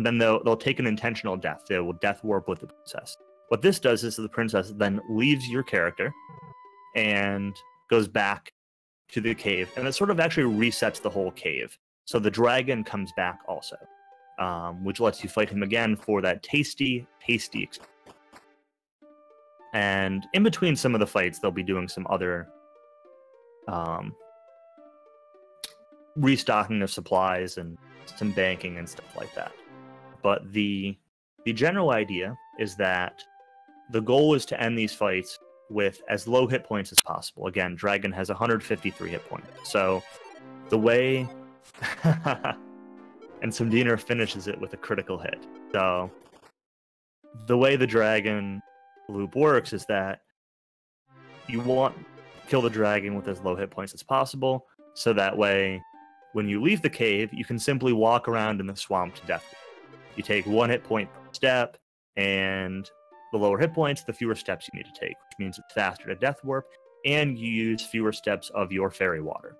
then they'll take an intentional death. They will death warp with the princess. What this does is the princess then leaves your character and goes back to the cave, and it sort of actually resets the whole cave. So the dragon comes back also, which lets you fight him again for that tasty experience. And in between some of the fights, they'll be doing some other restocking of supplies and some banking and stuff like that. But the general idea is that the goal is to end these fights with as low hit points as possible. Again, dragon has 153 hit points. So the way... and SUMDeaner finishes it with a critical hit. So the way the dragon loop works is that you want to kill the dragon with as low hit points as possible, so that way when you leave the cave, you can simply walk around in the swamp to death. You take 1 hit point per step, and the lower hit points, the fewer steps you need to take, which means it's faster to death warp, and you use fewer steps of your fairy water.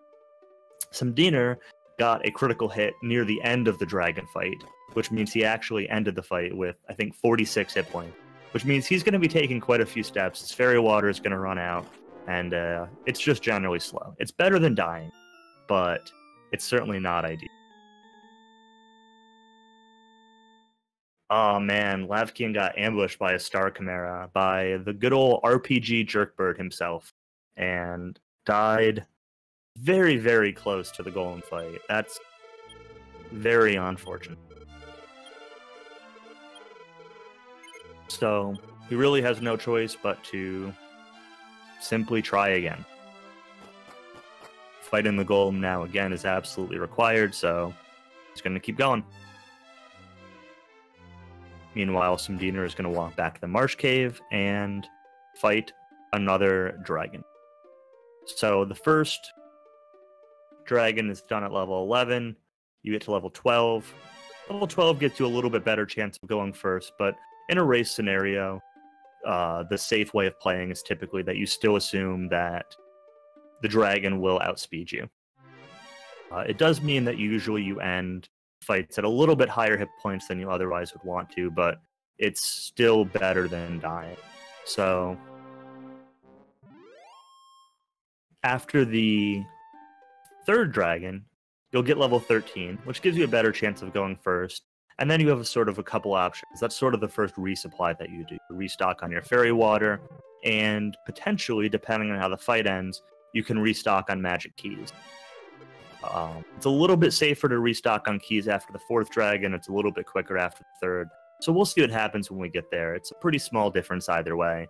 SUMDeaner got a critical hit near the end of the dragon fight, which means he actually ended the fight with, I think, 46 hit points, which means he's going to be taking quite a few steps. His fairy water is going to run out, and it's just generally slow. It's better than dying, but it's certainly not ideal. Oh man, Lavkian got ambushed by a Star Chimera, by the good old RPG Jerkbird himself, and died very, very close to the golem fight. That's very unfortunate. So, he really has no choice but to simply try again. Fighting the golem now again is absolutely required, so he's going to keep going. Meanwhile, SUMDeaner is going to walk back to the Marsh Cave and fight another dragon. So the first dragon is done at level 11. You get to level 12. Level 12 gets you a little bit better chance of going first, but in a race scenario, the safe way of playing is typically that you still assume that the dragon will outspeed you. It does mean that usually you end fights at a little bit higher hit points than you otherwise would want to, but it's still better than dying. So after the third dragon, you'll get level 13, which gives you a better chance of going first. And then you have sort of a couple options. That's sort of the first resupply that you do. Restock on your fairy water, and potentially, depending on how the fight ends, you can restock on magic keys. It's a little bit safer to restock on keys after the 4th dragon. It's a little bit quicker after the 3rd. So we'll see what happens when we get there. It's a pretty small difference either way.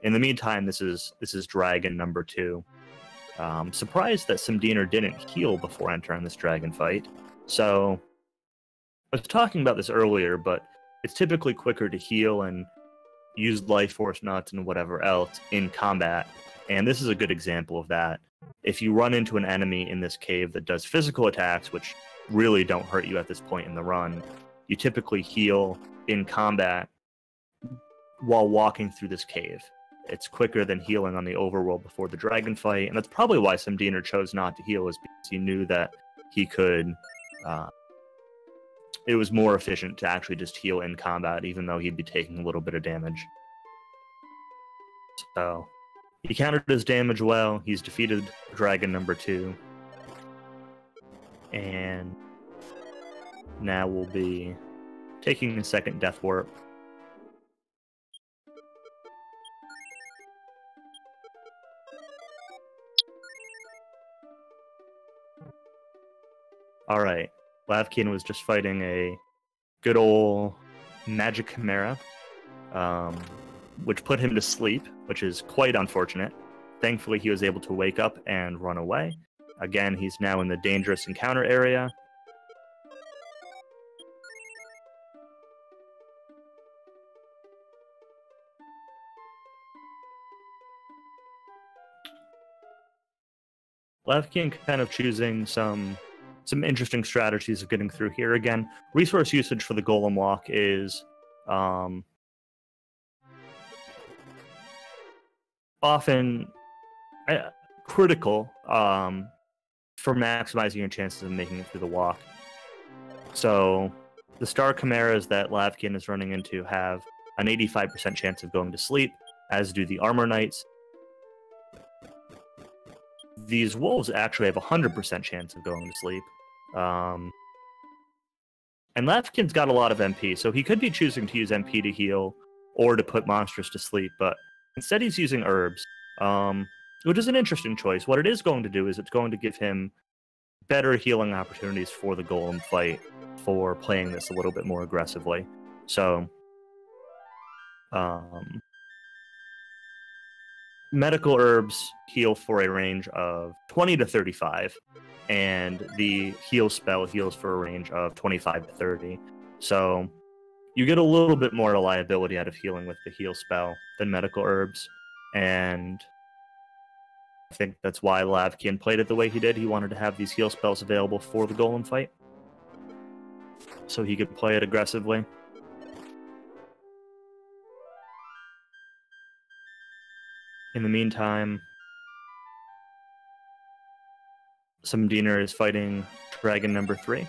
In the meantime, this is dragon number 2. Surprised that SUMDeaner didn't heal before entering this dragon fight. So I was talking about this earlier, but it's typically quicker to heal and use life force nuts and whatever else in combat. And this is a good example of that. If you run into an enemy in this cave that does physical attacks, which really don't hurt you at this point in the run, you typically heal in combat while walking through this cave. It's quicker than healing on the overworld before the dragon fight, and that's probably why SUMDeaner chose not to heal, is because he knew that he could... it was more efficient to actually just heal in combat, even though he'd be taking a little bit of damage. So... he countered his damage well. He's defeated dragon number 2. And now we'll be taking a second death warp. Alright, lavkian was just fighting a good old magic chimera. Which put him to sleep, which is quite unfortunate. Thankfully, he was able to wake up and run away. Again, he's now in the dangerous encounter area. lavkian kind of choosing some interesting strategies of getting through here. Again, resource usage for the golem walk is... often critical for maximizing your chances of making it through the walk. So the star chimeras that lavkian is running into have an 85% chance of going to sleep, as do the armor knights. These wolves actually have a 100% chance of going to sleep. And lavkian's got a lot of MP, so he could be choosing to use MP to heal or to put monsters to sleep, but instead he's using herbs, which is an interesting choice. What it is going to do is it's going to give him better healing opportunities for the golem fight for playing this a little bit more aggressively. So, medical herbs heal for a range of 20 to 35, and the heal spell heals for a range of 25 to 30. So you get a little bit more reliability out of healing with the heal spell than medical herbs, and I think that's why lavkian played it the way he did. He wanted to have these heal spells available for the golem fight, so he could play it aggressively. In the meantime, SUMDeaner is fighting dragon number 3.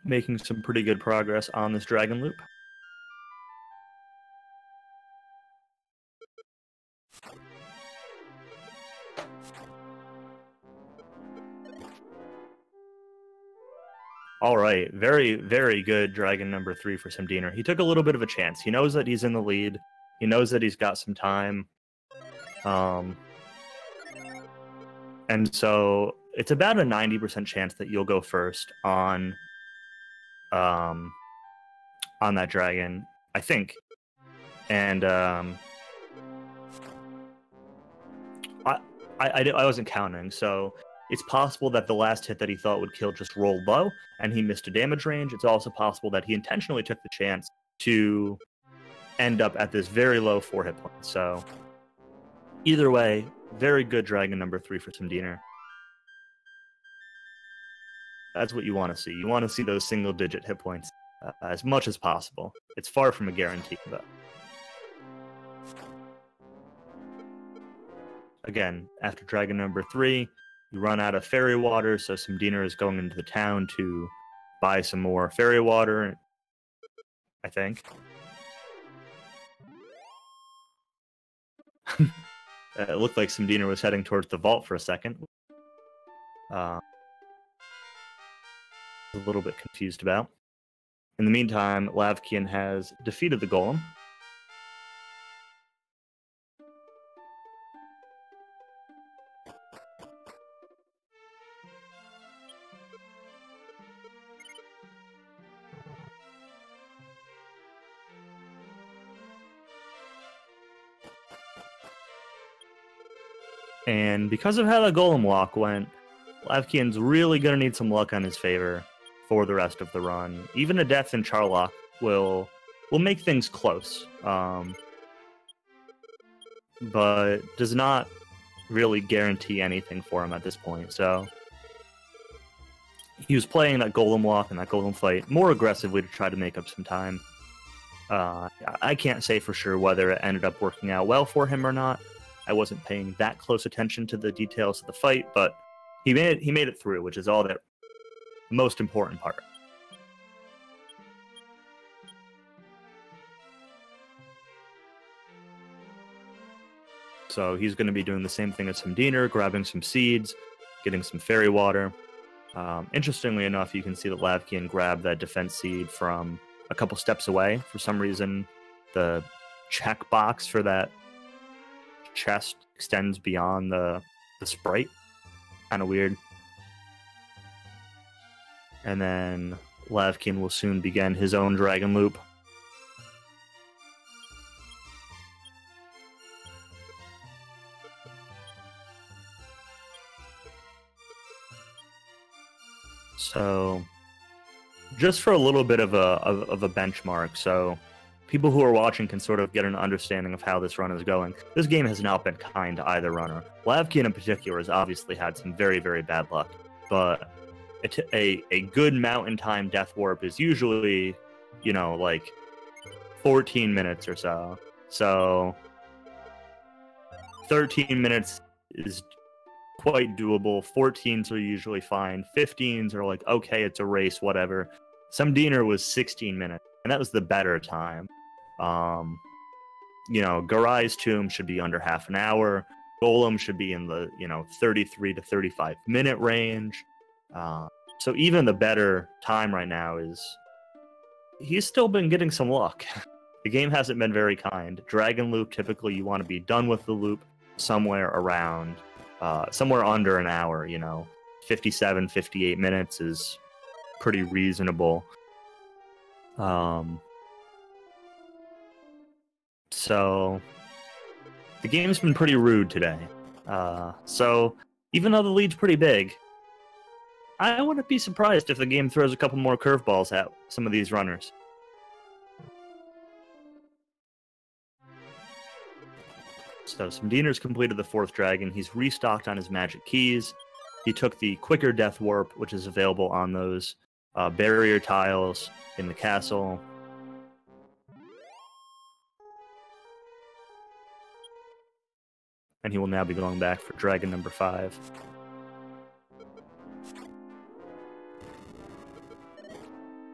Making some pretty good progress on this dragon loop. All right, very, very good dragon number 3 for SUMDeaner. He took a little bit of a chance. He knows that he's in the lead. He knows that he's got some time. And so it's about a 90% chance that you'll go first on that dragon, I think. And I wasn't counting, so it's possible that the last hit that he thought would kill just rolled low, and he missed a damage range. It's also possible that he intentionally took the chance to end up at this very low 4 hit points. So either way, very good dragon number 3 for SUMDeaner. That's what you want to see. You want to see those single-digit hit points as much as possible. It's far from a guarantee, but... Again, after dragon number 3, you run out of fairy water, so SUMDeaner is going into the town to buy some more fairy water, I think. It looked like SUMDeaner was heading towards the vault for a second. a little bit confused about. In the meantime, Lavkian has defeated the golem. And because of how the golem walk went, Lavkian's really going to need some luck on his favor for the rest of the run. Even a death in Charlock will make things close, but does not really guarantee anything for him at this point. So he was playing that golem walk and that golem fight more aggressively to try to make up some time. I can't say for sure whether it ended up working out well for him or not. I wasn't paying that close attention to the details of the fight, but he made it through, which is all the most important part. So he's going to be doing the same thing as SUMDeaner, grabbing some seeds, getting some fairy water. Interestingly enough, you can see that Lavkian grabbed that defense seed from a couple steps away. For some reason, the checkbox for that chest extends beyond the sprite. Kind of weird. And then Lavkian will soon begin his own dragon loop. So, just for a little bit of a benchmark, so people who are watching can sort of get an understanding of how this run is going. This game has not been kind to either runner. Lavkian in particular has obviously had some very, very bad luck, but a good mountain time death warp is usually, you know, like 14 minutes or so. So 13 minutes is quite doable. 14s are usually fine. 15s are like, okay, it's a race, whatever. SUMDeaner was 16 minutes, and that was the better time. You know, Garai's Tomb should be under half an hour. Golem should be in the, 33 to 35 minute range. So even the better time right now is he's still been getting some luck. The game hasn't been very kind. Dragon Loop, typically you want to be done with the loop somewhere around, somewhere under an hour, 57, 58 minutes is pretty reasonable. So the game's been pretty rude today. So even though the lead's pretty big, I wouldn't be surprised if the game throws a couple more curveballs at some of these runners. So SUMDeaner's completed the 4th dragon. He's restocked on his magic keys. He took the quicker death warp, which is available on those barrier tiles in the castle. And he will now be going back for dragon number 5.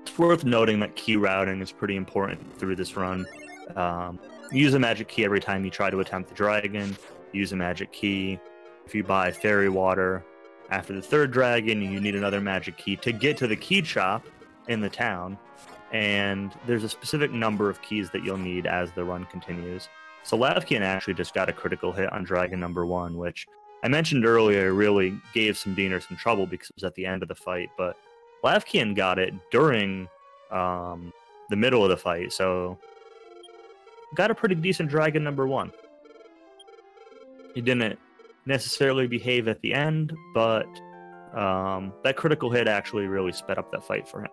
It's worth noting that key routing is pretty important through this run. Use a magic key every time you try to attempt the dragon. Use a magic key. If you buy fairy water after the 3rd dragon, you need another magic key to get to the key shop in the town. And there's a specific number of keys that you'll need as the run continues. So Lavkian actually just got a critical hit on dragon number 1, which I mentioned earlier really gave SUMDeaner some trouble because it was at the end of the fight. But Lavkian got it during the middle of the fight, so got a pretty decent dragon number 1. He didn't necessarily behave at the end, but that critical hit actually really sped up that fight for him.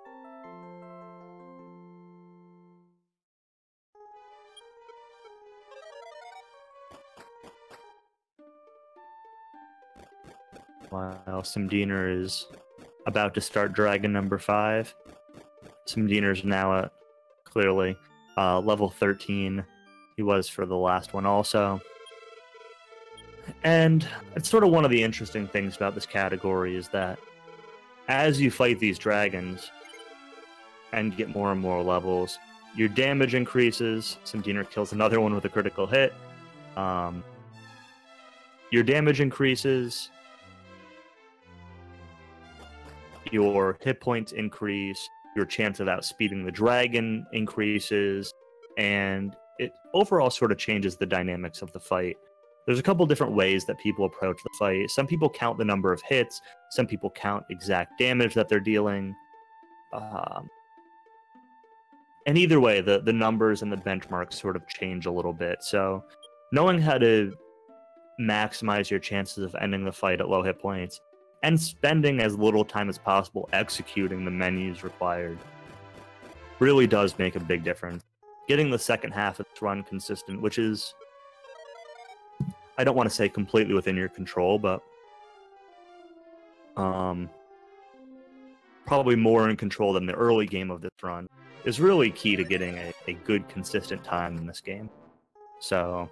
While SUMDeaner is about to start dragon number 5, SUMDeaner's now at, clearly, level 13. He was for the last one also. And it's sort of one of the interesting things about this category is that as you fight these dragons and get more and more levels, your damage increases. SUMDeaner kills another one with a critical hit. Your damage increases. your hit points increase, your chance of outspeeding the dragon increases, and it overall sort of changes the dynamics of the fight. There's a couple different ways that people approach the fight. Some people count the number of hits, some people count exact damage that they're dealing. And either way, the numbers and the benchmarks sort of change a little bit. So knowing how to maximize your chances of ending the fight at low hit points and spending as little time as possible executing the menus required really does make a big difference. Getting the second half of this run consistent, which is, I don't want to say completely within your control, but probably more in control than the early game of this run, is really key to getting a good, consistent time in this game. So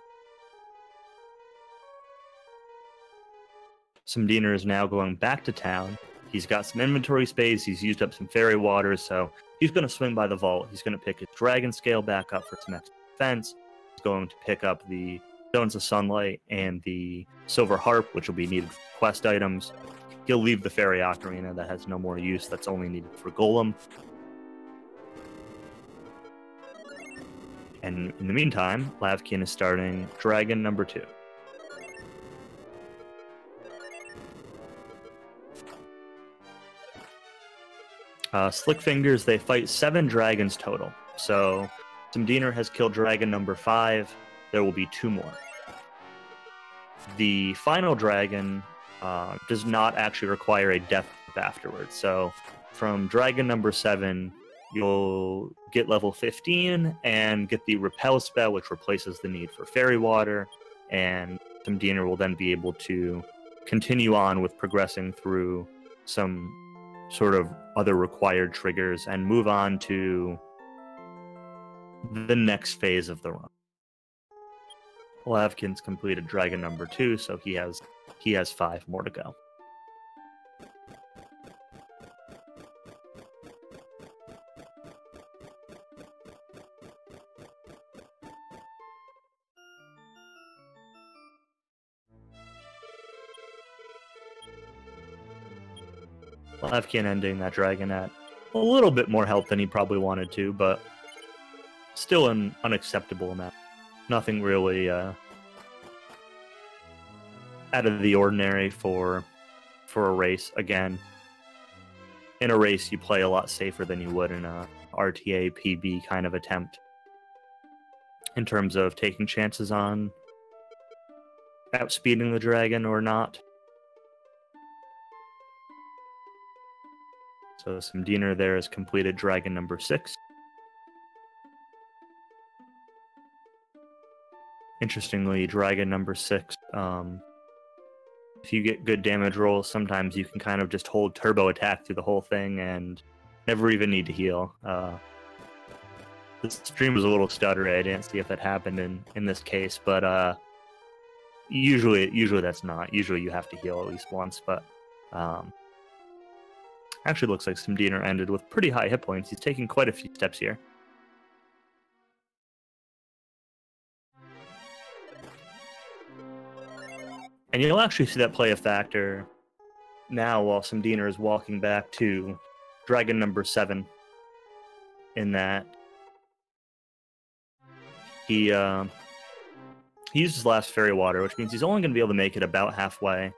SUMDeaner is now going back to town. He's got some inventory space, he's used up some fairy waters, so he's going to swing by the vault. He's going to pick his dragon scale back up for some extra defense. He's going to pick up the Stones of Sunlight and the Silver Harp, which will be needed for quest items. He'll leave the Fairy Ocarina that has no more use, that's only needed for Golem. And in the meantime, Lavkian is starting Dragon number 2. Slick Fingers, they fight 7 dragons total. So SUMDeaner has killed dragon number 5. There will be 2 more. The final dragon does not actually require a death afterwards. So from dragon number 7, you'll get level 15 and get the Repel spell, which replaces the need for fairy water, and SUMDeaner will then be able to continue on with progressing through some sort of other required triggers and move on to the next phase of the run. Lavkian's completed dragon number 2, so he has 5 more to go. Lavkian ending that dragon at a little bit more health than he probably wanted to, but still an unacceptable amount. Nothing really out of the ordinary for a race. Again, in a race you play a lot safer than you would in a RTA PB kind of attempt in terms of taking chances on outspeeding the dragon or not. So SUMDeaner there has completed dragon number 6. Interestingly, dragon number 6, if you get good damage rolls, sometimes you can kind of just hold turbo attack through the whole thing and never even need to heal. The stream was a little stuttery. I didn't see if that happened in this case, but usually that's not. Usually you have to heal at least once, but actually looks like SUMDeaner ended with pretty high hit points. He's taking quite a few steps here. And you'll actually see that play a factor now while SUMDeaner is walking back to dragon number 7, in that he used his last fairy water, which means he's only going to be able to make it about halfway,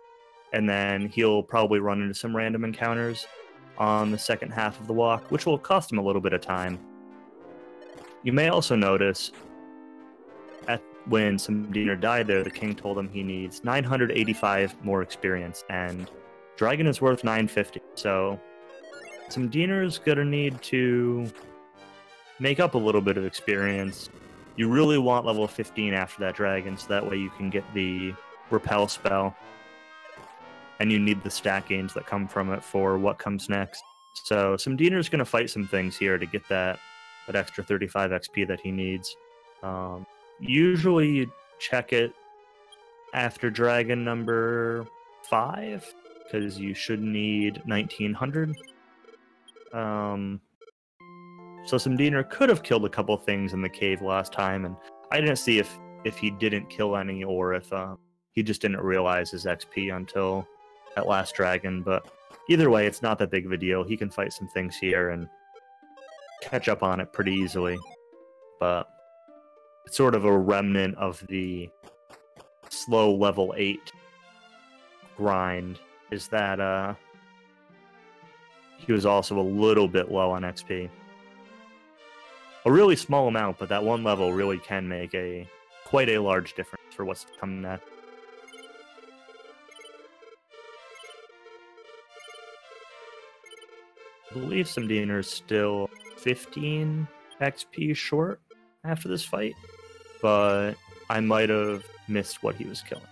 and then he'll probably run into some random encounters on the second half of the walk, which will cost him a little bit of time. You may also notice when SUMDeaner died there, the king told him he needs 985 more experience, and dragon is worth 950. So SUMDeaner is going to need to make up a little bit of experience. You really want level 15 after that dragon, so that way you can get the Repel spell, and you need the stat gains that come from it for what comes next. So SUMDeaner is going to fight some things here to get that extra 35 XP that he needs. Usually you check it after dragon number 5, because you should need 1900. So SUMDeaner could have killed a couple things in the cave last time, and I didn't see if he didn't kill any, or if he just didn't realize his XP until that last dragon, but either way, it's not that big of a deal. He can fight some things here and catch up on it pretty easily. But it's sort of a remnant of the slow level 8 grind, is that he was also a little bit low on XP. A really small amount, but that one level really can make quite a large difference for what's coming next. I believe SUMDeaner is still 15 XP short after this fight, but I might have missed what he was killing.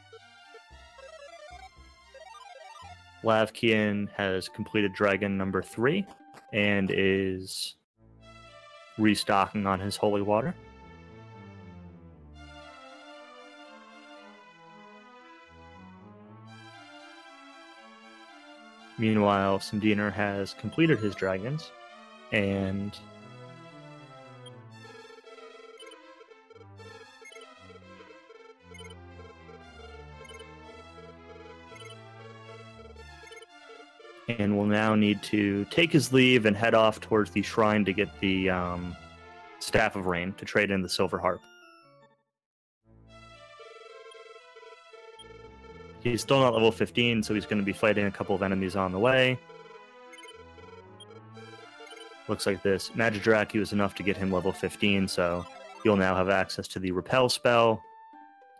Lavkian has completed Dragon number 3 and is restocking on his holy water. Meanwhile, SUMDeaner has completed his dragons and will now need to take his leave and head off towards the shrine to get the Staff of Rain to trade in the Silver Harp. He's still not level 15, so he's going to be fighting a couple of enemies on the way. Looks like this Magidraki was enough to get him level 15, so he'll now have access to the Repel spell.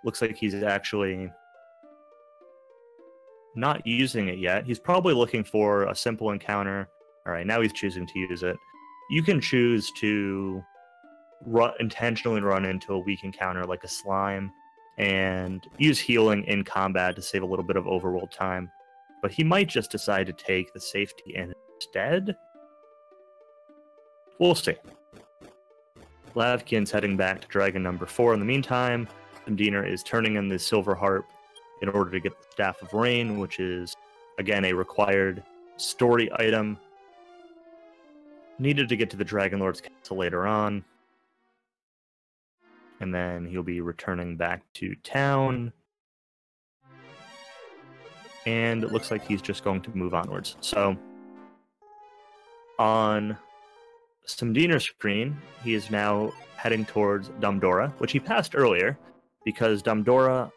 Looks like he's actually not using it yet. He's probably looking for a simple encounter. All right, now he's choosing to use it. You can choose to intentionally run into a weak encounter like a slime and use healing in combat to save a little bit of overworld time. But he might just decide to take the safety instead. We'll see. Lavkian's heading back to Dragon number 4 in the meantime. SUMDeaner is turning in the Silver Harp in order to get the Staff of Rain, which is, again, a required story item needed to get to the Dragon Lord's Castle later on. And then he'll be returning back to town. And it looks like he's just going to move onwards. So, on SUMDeaner's screen, he is now heading towards Dumdora, which he passed earlier, because Dumdora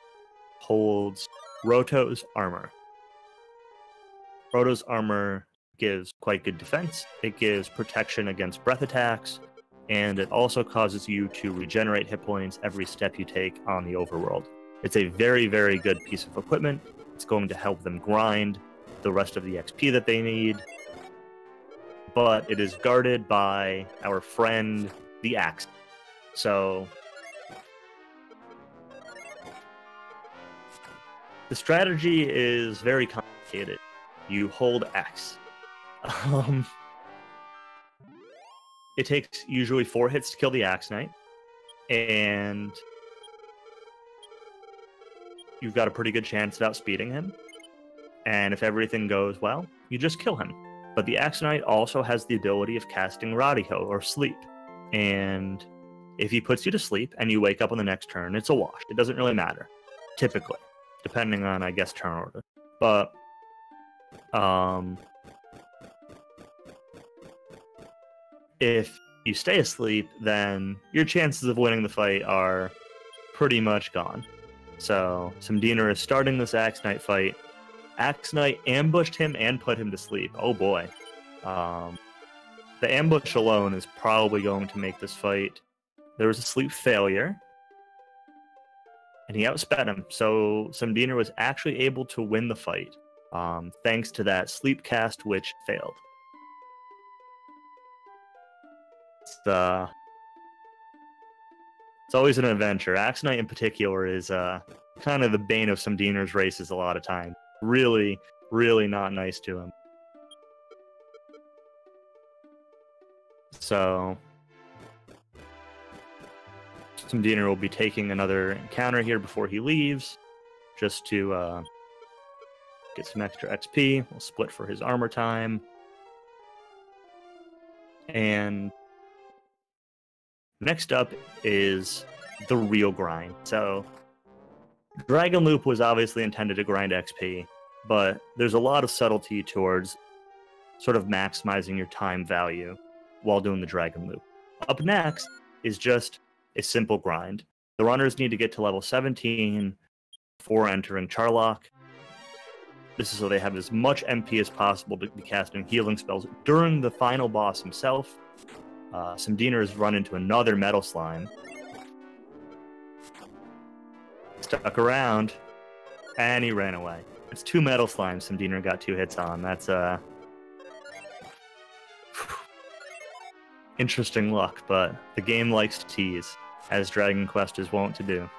holds Roto's armor. Roto's armor gives quite good defense. It gives protection against breath attacks, and it also causes you to regenerate hit points every step you take on the overworld. It's a very, very good piece of equipment. It's going to help them grind the rest of the XP that they need. But it is guarded by our friend, the Axe. So the strategy is very complicated. You hold X. It takes usually 4 hits to kill the Axe Knight, and you've got a pretty good chance at outspeeding him. And if everything goes well, you just kill him. But the Axe Knight also has the ability of casting Radiho, or Sleep. And if he puts you to sleep and you wake up on the next turn, it's a wash. It doesn't really matter, typically, depending on, I guess, turn order. But if you stay asleep, then your chances of winning the fight are pretty much gone. So SUMDeaner is starting this Axe Knight fight. Axe Knight ambushed him and put him to sleep. Oh boy. The ambush alone is probably going to make this fight. There was a sleep failure, and he outsped him. So SUMDeaner was actually able to win the fight, thanks to that sleep cast, which failed. It's always an adventure. Axe Knight in particular is kind of the bane of SUMDeaner's races a lot of time. Really, really not nice to him. So SUMDeaner will be taking another encounter here before he leaves, just to get some extra XP. We'll split for his armor time. And next up is the real grind. So Dragon Loop was obviously intended to grind XP, but there's a lot of subtlety towards sort of maximizing your time value while doing the dragon loop. Up next is just a simple grind. The runners need to get to level 17 before entering Charlock. This is so they have as much MP as possible to be casting healing spells during the final boss himself. SUMDeaner has run into another metal slime. Stuck around, and he ran away. It's 2 metal slimes SUMDeaner got 2 hits on. That's interesting luck, but the game likes to tease, as Dragon Quest is wont to do.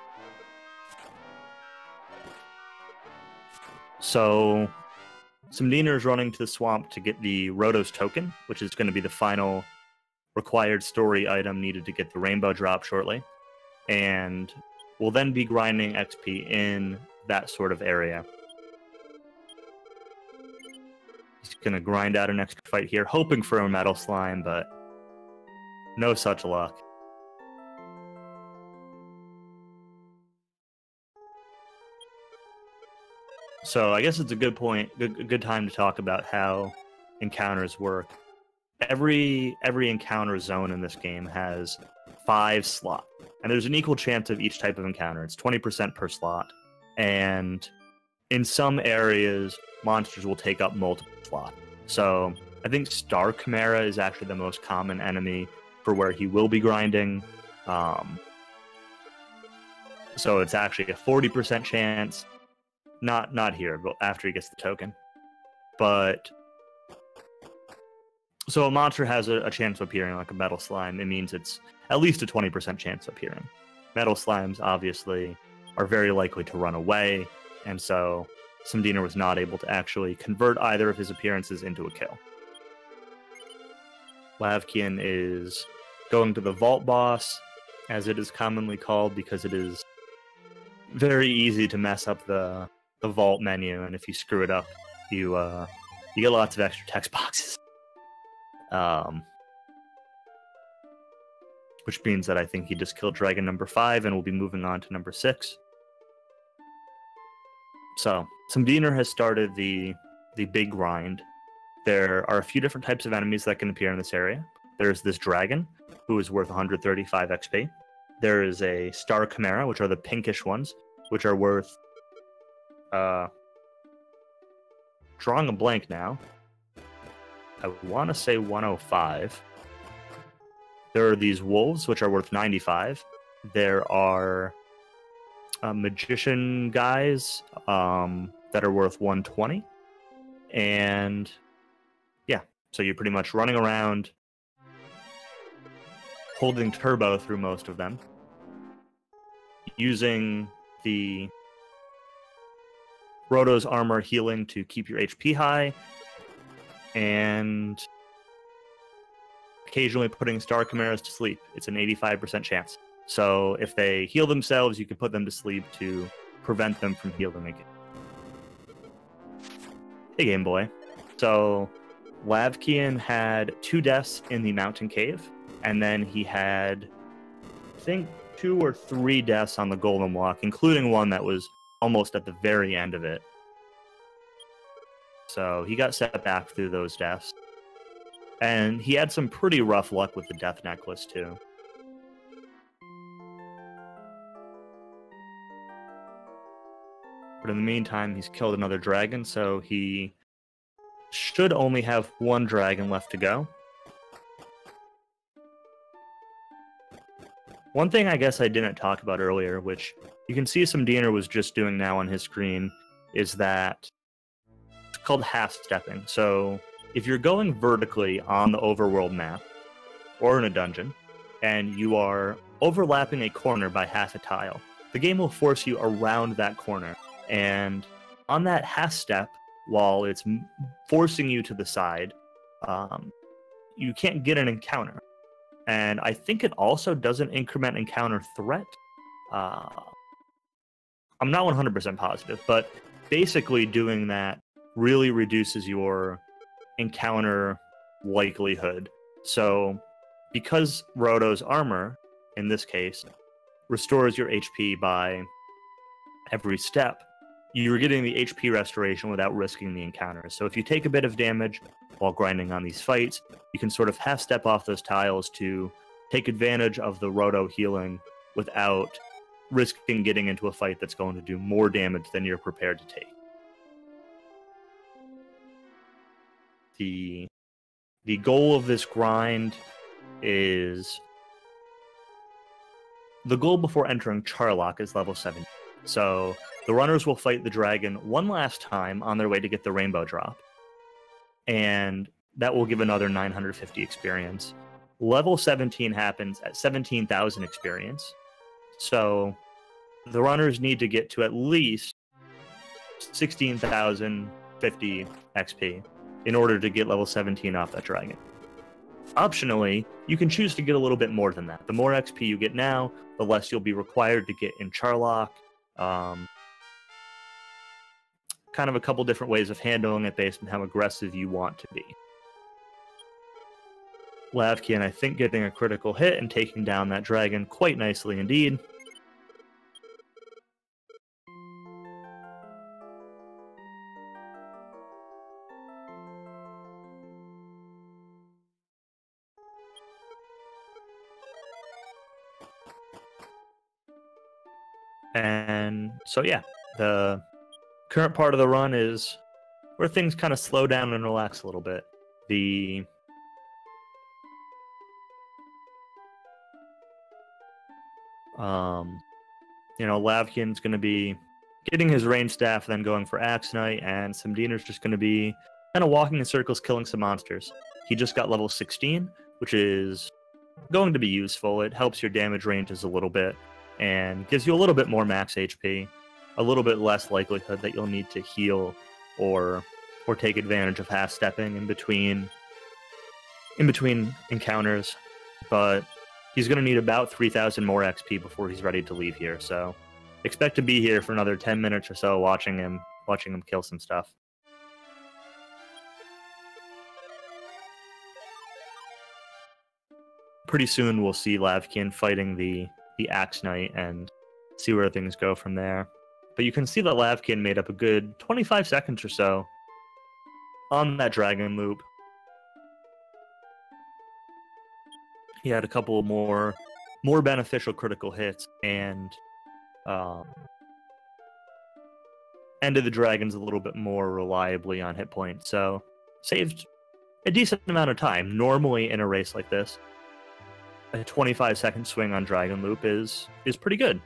So, SUMDeaner is running to the swamp to get the Rotos token, which is going to be the final required story item needed to get the rainbow drop shortly, and will then be grinding XP in that sort of area. He's going to grind out an extra fight here, hoping for a metal slime, but no such luck. So I guess it's a good time to talk about how encounters work. Every encounter zone in this game has 5 slots, and there's an equal chance of each type of encounter. It's 20% per slot, and in some areas, monsters will take up multiple slots. So I think Star Chimera is actually the most common enemy for where he will be grinding. So it's actually a 40% chance. Not here, but after he gets the token. But so a monster has a chance of appearing like a metal slime. It means it's at least a 20% chance of appearing. Metal slimes, obviously, are very likely to run away, and so SUMDeaner was not able to actually convert either of his appearances into a kill. Lavkian is going to the vault boss, as it is commonly called, because it is very easy to mess up the vault menu, and if you screw it up, you get lots of extra text boxes. Which means that I think he just killed dragon number 5 and will be moving on to number 6. So, SUMDeaner has started the big grind. There are a few different types of enemies that can appear in this area. There's this dragon, who is worth 135 XP. There is a Star Chimera, which are the pinkish ones, which are worth... drawing a blank now. I want to say 105. There are these wolves, which are worth 95. There are magician guys that are worth 120. And yeah, so you're pretty much running around holding turbo through most of them, using the Roto's armor healing to keep your HP high, and occasionally putting Star Chimeras to sleep. It's an 85% chance. So if they heal themselves, you can put them to sleep to prevent them from healing again. Hey, Game Boy. So Lavkian had 2 deaths in the mountain cave, and then he had, I think, 2 or 3 deaths on the Golden Walk, including one that was almost at the very end of it. So he got set back through those deaths. And he had some pretty rough luck with the Death Necklace, too. But in the meantime, he's killed another dragon, so he should only have 1 dragon left to go. One thing I guess I didn't talk about earlier, which you can see SUMDeaner was just doing now on his screen, is that it's called half-stepping. So if you're going vertically on the overworld map, or in a dungeon, and you are overlapping a corner by half a tile, the game will force you around that corner. And on that half step, while it's forcing you to the side, you can't get an encounter. And I think it also doesn't increment encounter threat. I'm not 100% positive, but basically doing that really reduces your encounter likelihood. So because Roto's armor, in this case, restores your HP by every step, you're getting the HP restoration without risking the encounters. So if you take a bit of damage while grinding on these fights, you can sort of half step off those tiles to take advantage of the roto healing without risking getting into a fight that's going to do more damage than you're prepared to take. The goal of this grind is... The goal before entering Charlock is level 7. So the runners will fight the dragon one last time on their way to get the rainbow drop. And that will give another 950 experience. Level 17 happens at 17,000 experience. So the runners need to get to at least 16,050 XP in order to get level 17 off that dragon. Optionally, you can choose to get a little bit more than that. The more XP you get now, the less you'll be required to get in Charlock. Kind of a couple different ways of handling it based on how aggressive you want to be. Lavkian, I think, getting a critical hit and taking down that dragon quite nicely indeed. And so, yeah, the current part of the run is where things kind of slow down and relax a little bit. Lavkian's going to be getting his range staff, then going for Axe Knight, and SUMDeaner's just going to be kind of walking in circles, killing some monsters. He just got level 16, which is going to be useful. It helps your damage ranges a little bit and gives you a little bit more max HP, a little bit less likelihood that you'll need to heal or take advantage of half-stepping in between encounters. But he's going to need about 3,000 more XP before he's ready to leave here, so expect to be here for another 10 minutes or so watching him kill some stuff. Pretty soon we'll see Lavkian fighting the Axe Knight and see where things go from there. But you can see that Lavkian made up a good 25 seconds or so on that dragon loop. He had a couple more beneficial critical hits and ended the dragons a little bit more reliably on hit points. So saved a decent amount of time. Normally in a race like this, a 25-second swing on Dragon Loop is pretty good.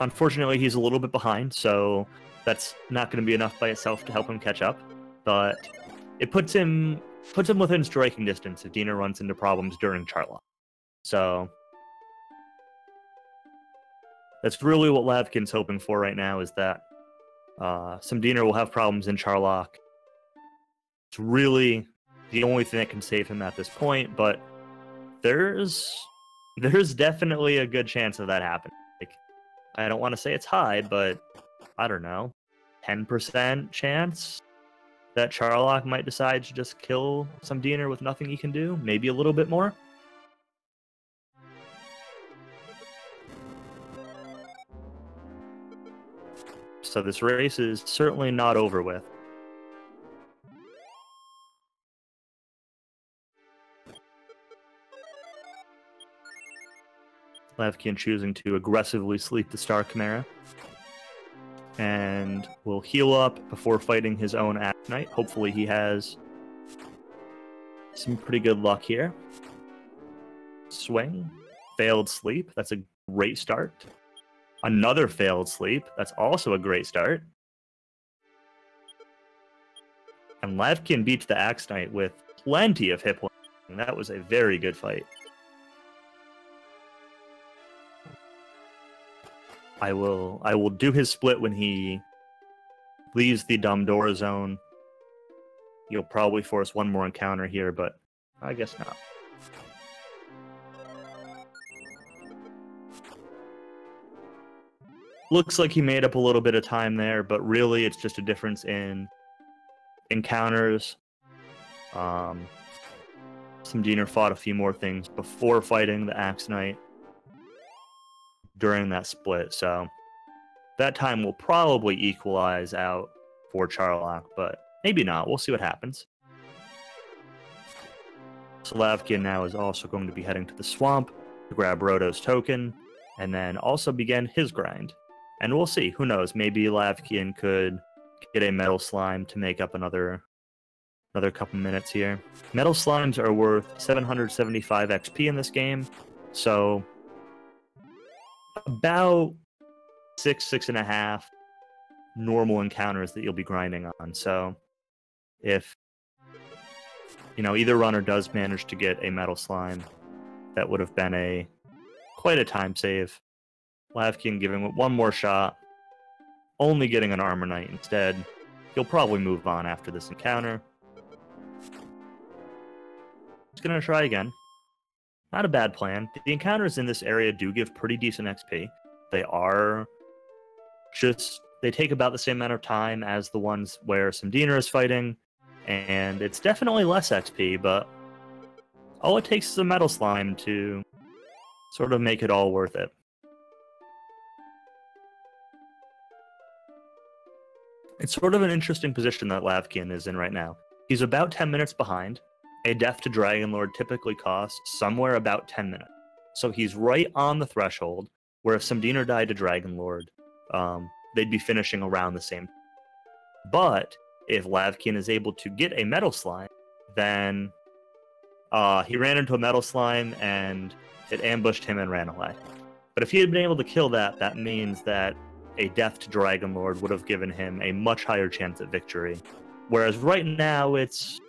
Unfortunately, he's a little bit behind, so that's not going to be enough by itself to help him catch up. But it puts him within striking distance if Dina runs into problems during Charlock. So that's really what Lavkin's hoping for right now, is that SUMDeaner will have problems in Charlock. It's really the only thing that can save him at this point, but there's definitely a good chance of that happening. Like, I don't want to say it's high, but I don't know, 10% chance that Charlock might decide to just kill SUMDeaner with nothing he can do, maybe a little bit more. So this race is certainly not over with. Lavkian choosing to aggressively sleep the Star Chimera. And will heal up before fighting his own Axe Knight. Hopefully he has some pretty good luck here. Swing. Failed sleep. That's a great start. Another failed sleep. That's also a great start. And Lavkian beats the Axe Knight with plenty of hit points. And that was a very good fight. I will do his split when he leaves the dumb door zone. You'll probably force one more encounter here, but I guess not. Looks like he made up a little bit of time there, but really it's just a difference in encounters. SUMDeaner fought a few more things before fighting the Axe Knight. during that split, so that time will probably equalize out for Charlock, but maybe not. We'll see what happens. So lavkian now is also going to be heading to the swamp to grab Roto's token, and then also begin his grind. And we'll see. Who knows? Maybe lavkian could get a Metal Slime to make up another couple minutes here. Metal Slimes are worth 775 XP in this game, so about 6.5 normal encounters that you'll be grinding on. So if either runner does manage to get a Metal Slime, that would have been quite a time save. lavkian giving it one more shot, only getting an Armor Knight instead. He'll probably move on after this encounter. He's going to try again. Not a bad plan. The encounters in this area do give pretty decent XP. They take about the same amount of time as the ones where SUMDeaner is fighting, and it's definitely less XP, but all it takes is a Metal Slime to sort of make it all worth it. It's sort of an interesting position that lavkian is in right now. He's about 10 minutes behind. A death to Dragon Lord typically costs somewhere about 10 minutes. So he's right on the threshold, where if SUMDeaner died to Dragon Lord, they'd be finishing around the same. But if lavkian is able to get a Metal Slime, then he ran into a Metal Slime and it ambushed him and ran away. But if he had been able to kill that, that means that a death to Dragon Lord would have given him a much higher chance at victory. Whereas right now, it's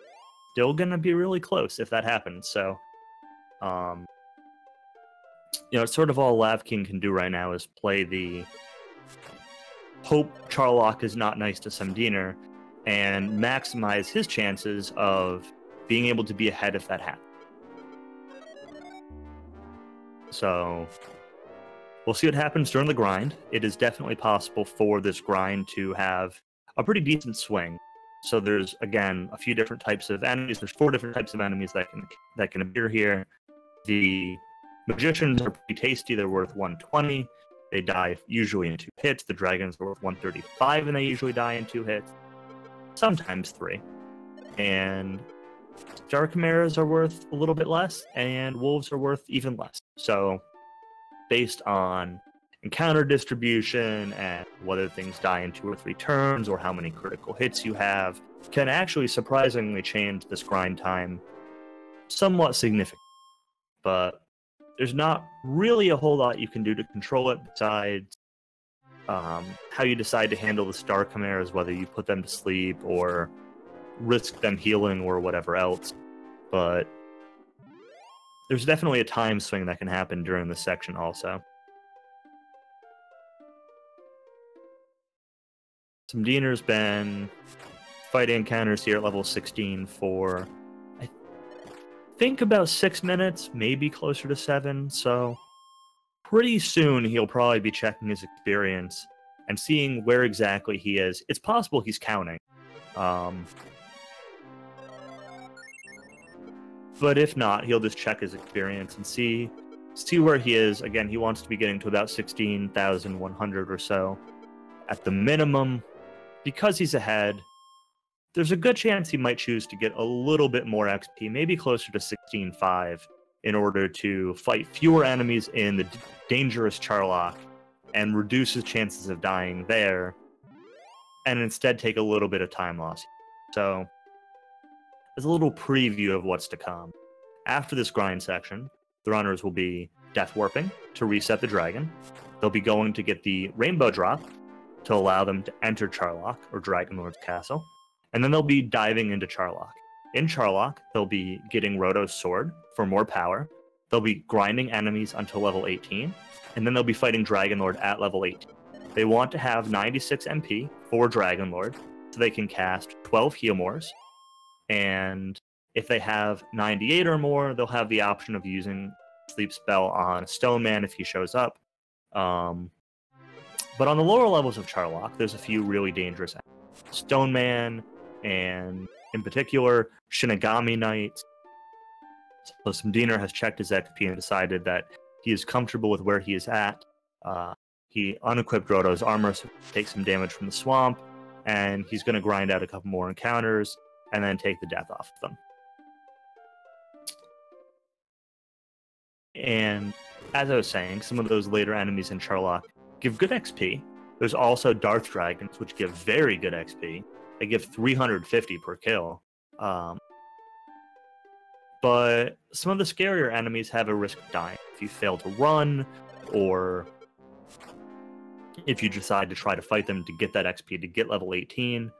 still going to be really close if that happens. So, it's sort of all lavkian can do right now is play the hope Charlock is not nice to SUMDeaner and maximize his chances of being able to be ahead if that happens. So we'll see what happens during the grind. It is definitely possible for this grind to have a pretty decent swing. So there's, again, a few different types of enemies. There's 4 different types of enemies that can appear here. The magicians are pretty tasty. They're worth 120. They die usually in 2 hits. The dragons are worth 135, and they usually die in 2 hits. Sometimes 3. And Star Chimeras are worth a little bit less, and wolves are worth even less. So based on encounter distribution and whether things die in 2 or 3 turns or how many critical hits you have, can actually surprisingly change this grind time somewhat significantly. But there's not really a whole lot you can do to control it besides how you decide to handle the Star Chimeras, whether you put them to sleep or risk them healing or whatever else. But there's definitely a time swing that can happen during this section also. SUMDeaner's been fighting encounters here at level 16 for, I think, about 6 minutes, maybe closer to 7, so pretty soon he'll probably be checking his experience and seeing where exactly he is. It's possible he's counting. But if not, he'll just check his experience and see where he is. Again, he wants to be getting to about 16,100 or so at the minimum. Because he's ahead, there's a good chance he might choose to get a little bit more XP, maybe closer to 16.5, in order to fight fewer enemies in the dangerous Charlock and reduce his chances of dying there, and instead take a little bit of time loss. So as a little preview of what's to come, after this grind section, the runners will be death warping to reset the dragon. They'll be going to get the rainbow drop to allow them to enter Charlock or Dragon Lord's castle, and then they'll be diving into Charlock. In Charlock, they'll be getting Roto's sword for more power. They'll be grinding enemies until level 18, and then they'll be fighting Dragon Lord at level 18. They want to have 96 MP for Dragon Lord, so they can cast 12 heal mores, and if they have 98 or more, they'll have the option of using Sleep Spell on Stone Man if he shows up. But on the lower levels of Charlock, there's a few really dangerous enemies. Stone Man, and in particular, Shinigami Knight. So SUMDeaner has checked his XP and decided that he is comfortable with where he is at. He unequipped Roto's armor, so takes some damage from the swamp, and he's going to grind out a couple more encounters and then take the death off of them. And as I was saying, some of those later enemies in Charlock give good XP. There's also Darth Dragons, which give very good XP. They give 350 per kill. But some of the scarier enemies have a risk of dying. If you fail to run, or if you decide to try to fight them to get that XP to get level 18,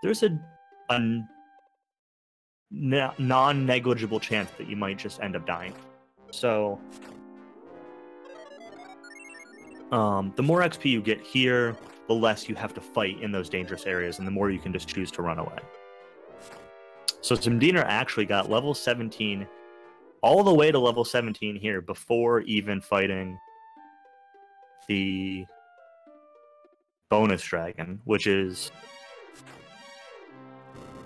there's a non-negligible chance that you might just end up dying. So the more XP you get here, the less you have to fight in those dangerous areas, and the more you can just choose to run away. So SUMDeaner actually got level 17, all the way to level 17 here, before even fighting the bonus dragon, which is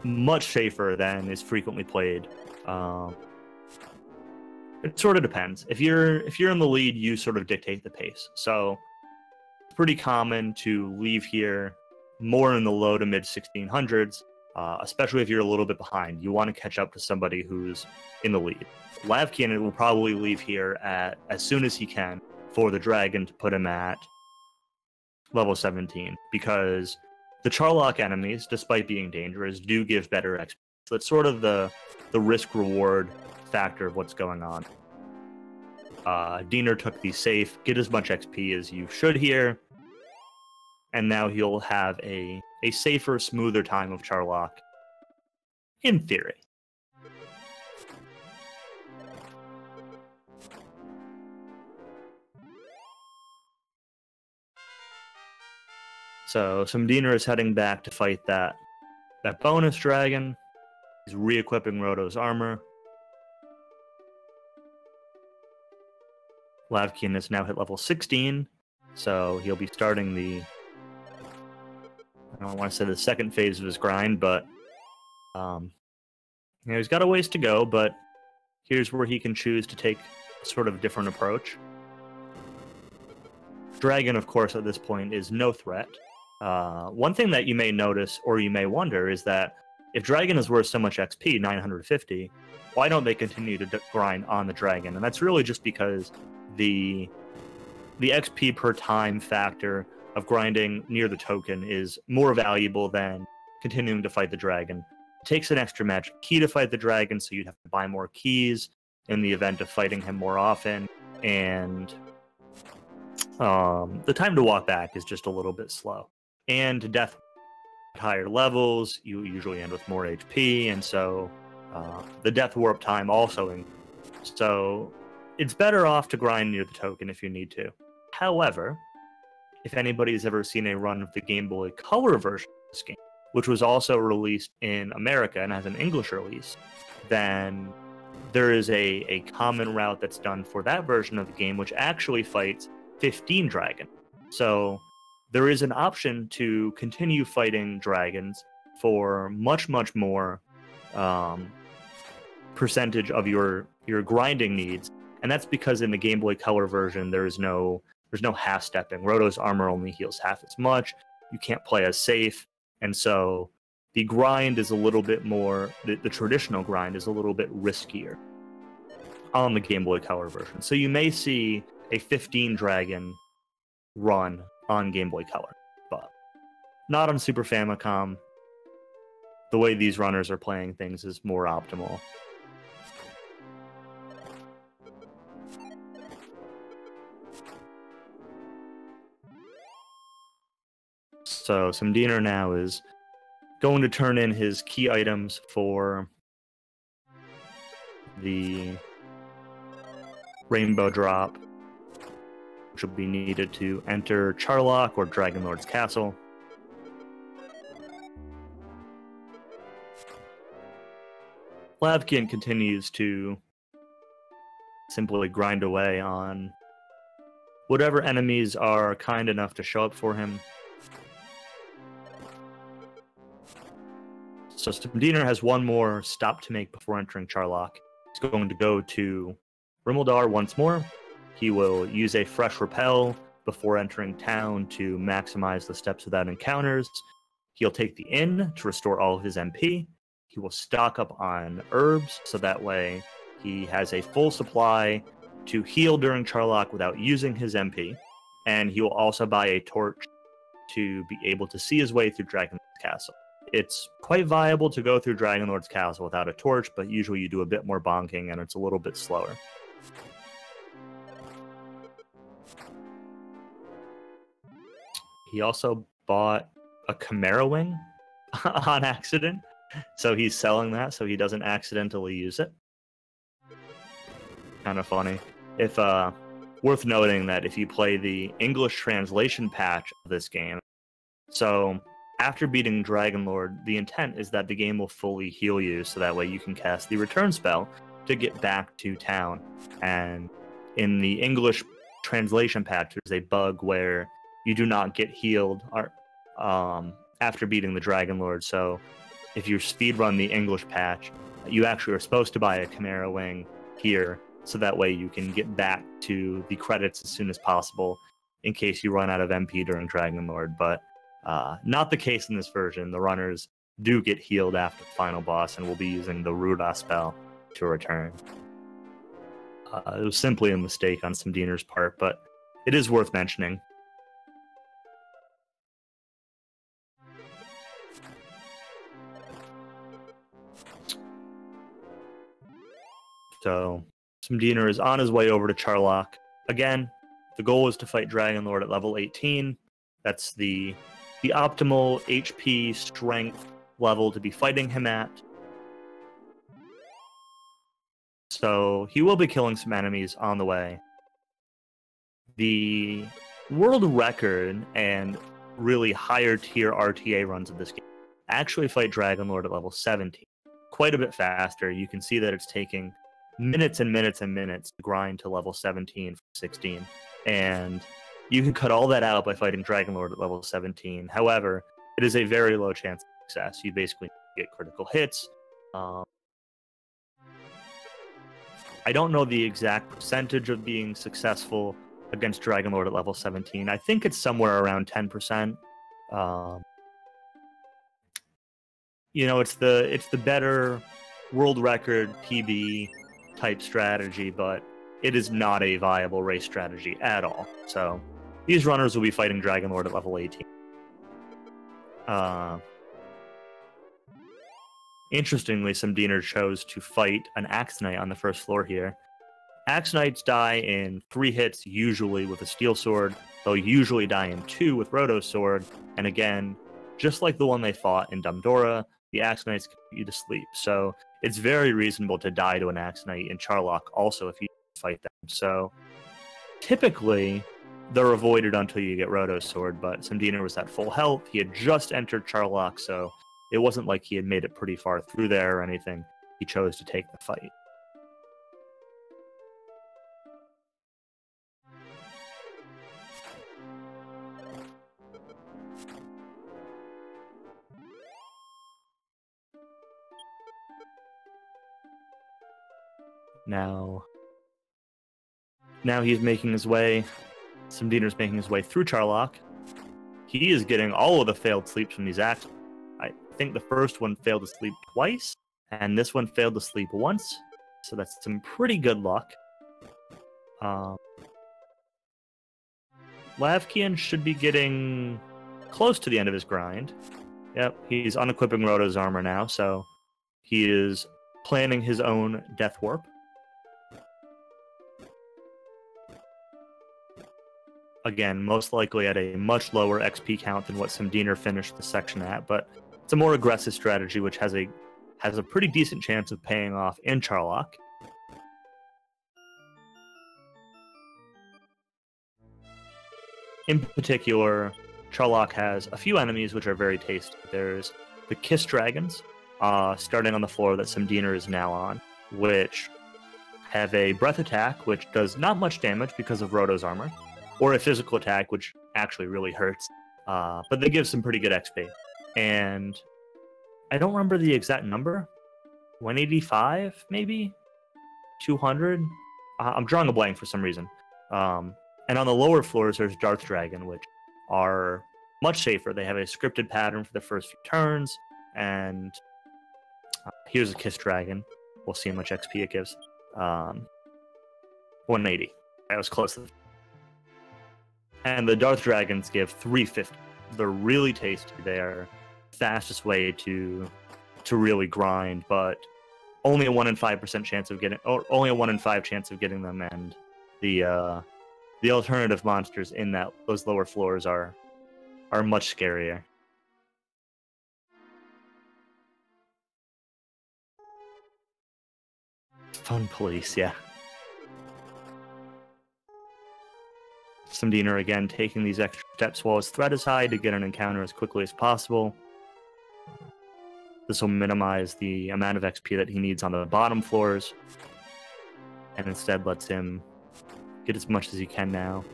much safer than is frequently played. It sort of depends. If you're in the lead, you sort of dictate the pace. So it's pretty common to leave here more in the low to mid 1600s, especially if you're a little bit behind. You want to catch up to somebody who's in the lead. Lavkian will probably leave here as soon as he can for the dragon to put him at level 17, because the Charlock enemies, despite being dangerous, do give better XP. So it's sort of the risk-reward factor of what's going on. Deaner took the safe, get as much XP as you should here, and now he'll have a safer, smoother time of Charlock, in theory. So SUMDeaner is heading back to fight that bonus dragon. He's re-equipping Roto's armor. Lavkian is now hit level 16, so he'll be starting the, I don't want to say the second phase of his grind, but he's got a ways to go, but here's where he can choose to take a sort of different approach. Dragon, of course, at this point is no threat. One thing that you may notice, or you may wonder, is that if Dragon is worth so much XP, 950, why don't they continue to grind on the Dragon? And that's really just because the XP per time factor of grinding near the token is more valuable than continuing to fight the Dragon. It takes an extra magic key to fight the Dragon, so you'd have to buy more keys in the event of fighting him more often, and the time to walk back is just a little bit slow. And death at higher levels, you usually end with more HP, and so the death warp time also increases. So it's better off to grind near the token if you need to. However, if anybody's ever seen a run of the Game Boy Color version of this game, which was also released in America and has an English release, then there is a common route that's done for that version of the game, which actually fights 15 dragon. So there is an option to continue fighting dragons for much, much more percentage of your grinding needs, and that's because in the Game Boy Color version there's no half stepping. Roto's armor only heals half as much. You can't play as safe, and so the grind is a little bit more. The traditional grind is a little bit riskier on the Game Boy Color version. So you may see a 15 dragon run on Game Boy Color, but not on Super Famicom. The way these runners are playing things is more optimal. So SUMDeaner now is going to turn in his key items for the Rainbow Drop, which will be needed to enter Charlock or Dragon Lord's Castle. Lavkian continues to simply grind away on whatever enemies are kind enough to show up for him. So SUMDeaner has one more stop to make before entering Charlock. He's going to go to Rimuldar once more. He will use a fresh repel before entering town to maximize the steps without encounters. He'll take the inn to restore all of his MP. He will stock up on herbs, so that way he has a full supply to heal during Charlock without using his MP. And he will also buy a torch to be able to see his way through Dragonlord's Castle. It's quite viable to go through Dragonlord's Castle without a torch, but usually you do a bit more bonking and it's a little bit slower. He also bought a Chimera Wing on accident, so he's selling that so he doesn't accidentally use it. Kind of funny. If worth noting that if you play the English translation patch of this game, so after beating Dragonlord, the intent is that the game will fully heal you, so that way you can cast the return spell to get back to town. And in the English translation patch, there's a bug where you do not get healed after beating the Dragonlord. So if you speedrun the English patch, you actually are supposed to buy a Chimera Wing here, so that way you can get back to the credits as soon as possible in case you run out of MP during Dragonlord. But not the case in this version. The runners do get healed after the final boss and will be using the Ruda spell to return. It was simply a mistake on SUMDeaner's part, but it is worth mentioning. So SUMDeaner is on his way over to Charlock. Again, the goal is to fight Dragonlord at level 18. That's the optimal HP strength level to be fighting him at. So he will be killing some enemies on the way. The world record and really higher tier RTA runs of this game actually fight Dragonlord at level 17. Quite a bit faster. You can see that it's taking minutes and minutes and minutes to grind to level 17 from 16. And you can cut all that out by fighting Dragonlord at level 17. However, it is a very low chance of success. You basically get critical hits. I don't know the exact percentage of being successful against Dragonlord at level 17. I think it's somewhere around 10%. You know, it's the better world record PB type strategy, but it is not a viable race strategy at all. So these runners will be fighting Dragonlord at level 18. Interestingly, SUMDeaner chose to fight an Axe Knight on the first floor here. Axe Knights die in 3 hits, usually with a Steel Sword. They'll usually die in 2 with Roto's Sword. And again, just like the one they fought in Dumdora, the Axe Knights can put you to sleep. So it's very reasonable to die to an Axe Knight in Charlock also if you fight them. So typically, they're avoided until you get Roto's Sword, but SUMDeaner was at full health. He had just entered Charlock, so it wasn't like he had made it pretty far through there or anything. He chose to take the fight. Now he's making his way. SUMDeaner's making his way through Charlock. He is getting all of the failed sleeps from these actions. I think the first one failed to sleep twice, and this one failed to sleep once. So that's some pretty good luck. Lavkian should be getting close to the end of his grind. Yep, he's unequipping Roto's armor now, so he is planning his own Death Warp. Again, most likely at a much lower XP count than what SUMDeaner finished the section at, but it's a more aggressive strategy which has a pretty decent chance of paying off in Charlock. In particular, Charlock has a few enemies which are very tasty. There's the Kiss Dragons, starting on the floor that SUMDeaner is now on, which have a breath attack which does not much damage because of Roto's armor, or a physical attack which actually really hurts, but they give some pretty good XP. And I don't remember the exact number, 185 maybe? 200? I'm drawing a blank for some reason. And on the lower floors, there's Darth Dragon, which are much safer. They have a scripted pattern for the first few turns, and here's a Kiss Dragon. We'll see how much XP it gives. 180. That was close. And the Darth Dragons give 350. They're really tasty. They are the fastest way to really grind, but only a 1 in 5% chance of getting, or only a 1 in 5 chance of getting them. And the alternative monsters in those lower floors are much scarier. Fun police, yeah. SUMDeaner again taking these extra steps while his threat is high to get an encounter as quickly as possible. This will minimize the amount of XP that he needs on the bottom floors, and instead lets him get as much as he can now.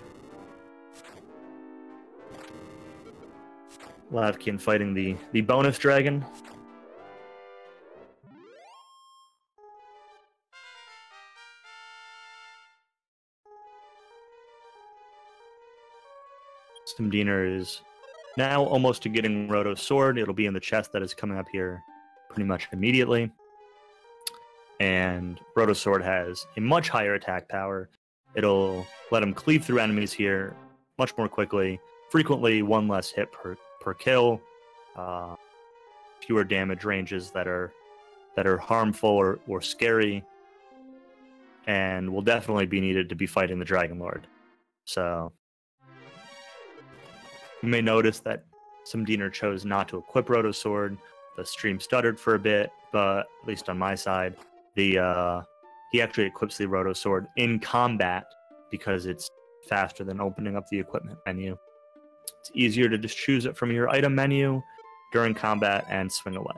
Lavkian fighting the bonus dragon. SUMDeaner is now almost to getting Roto's sword. It'll be in the chest that is coming up here pretty much immediately. And Roto's sword has a much higher attack power. It'll let him cleave through enemies here much more quickly. Frequently, 1 less hit per kill. Fewer damage ranges that are harmful or scary. And will definitely be needed to be fighting the Dragon Lord. So you may notice that SUMDeaner chose not to equip Roto's sword. The stream stuttered for a bit, but at least on my side, he actually equips the Roto sword in combat because it's faster than opening up the equipment menu. It's easier to just choose it from your item menu during combat and swing away.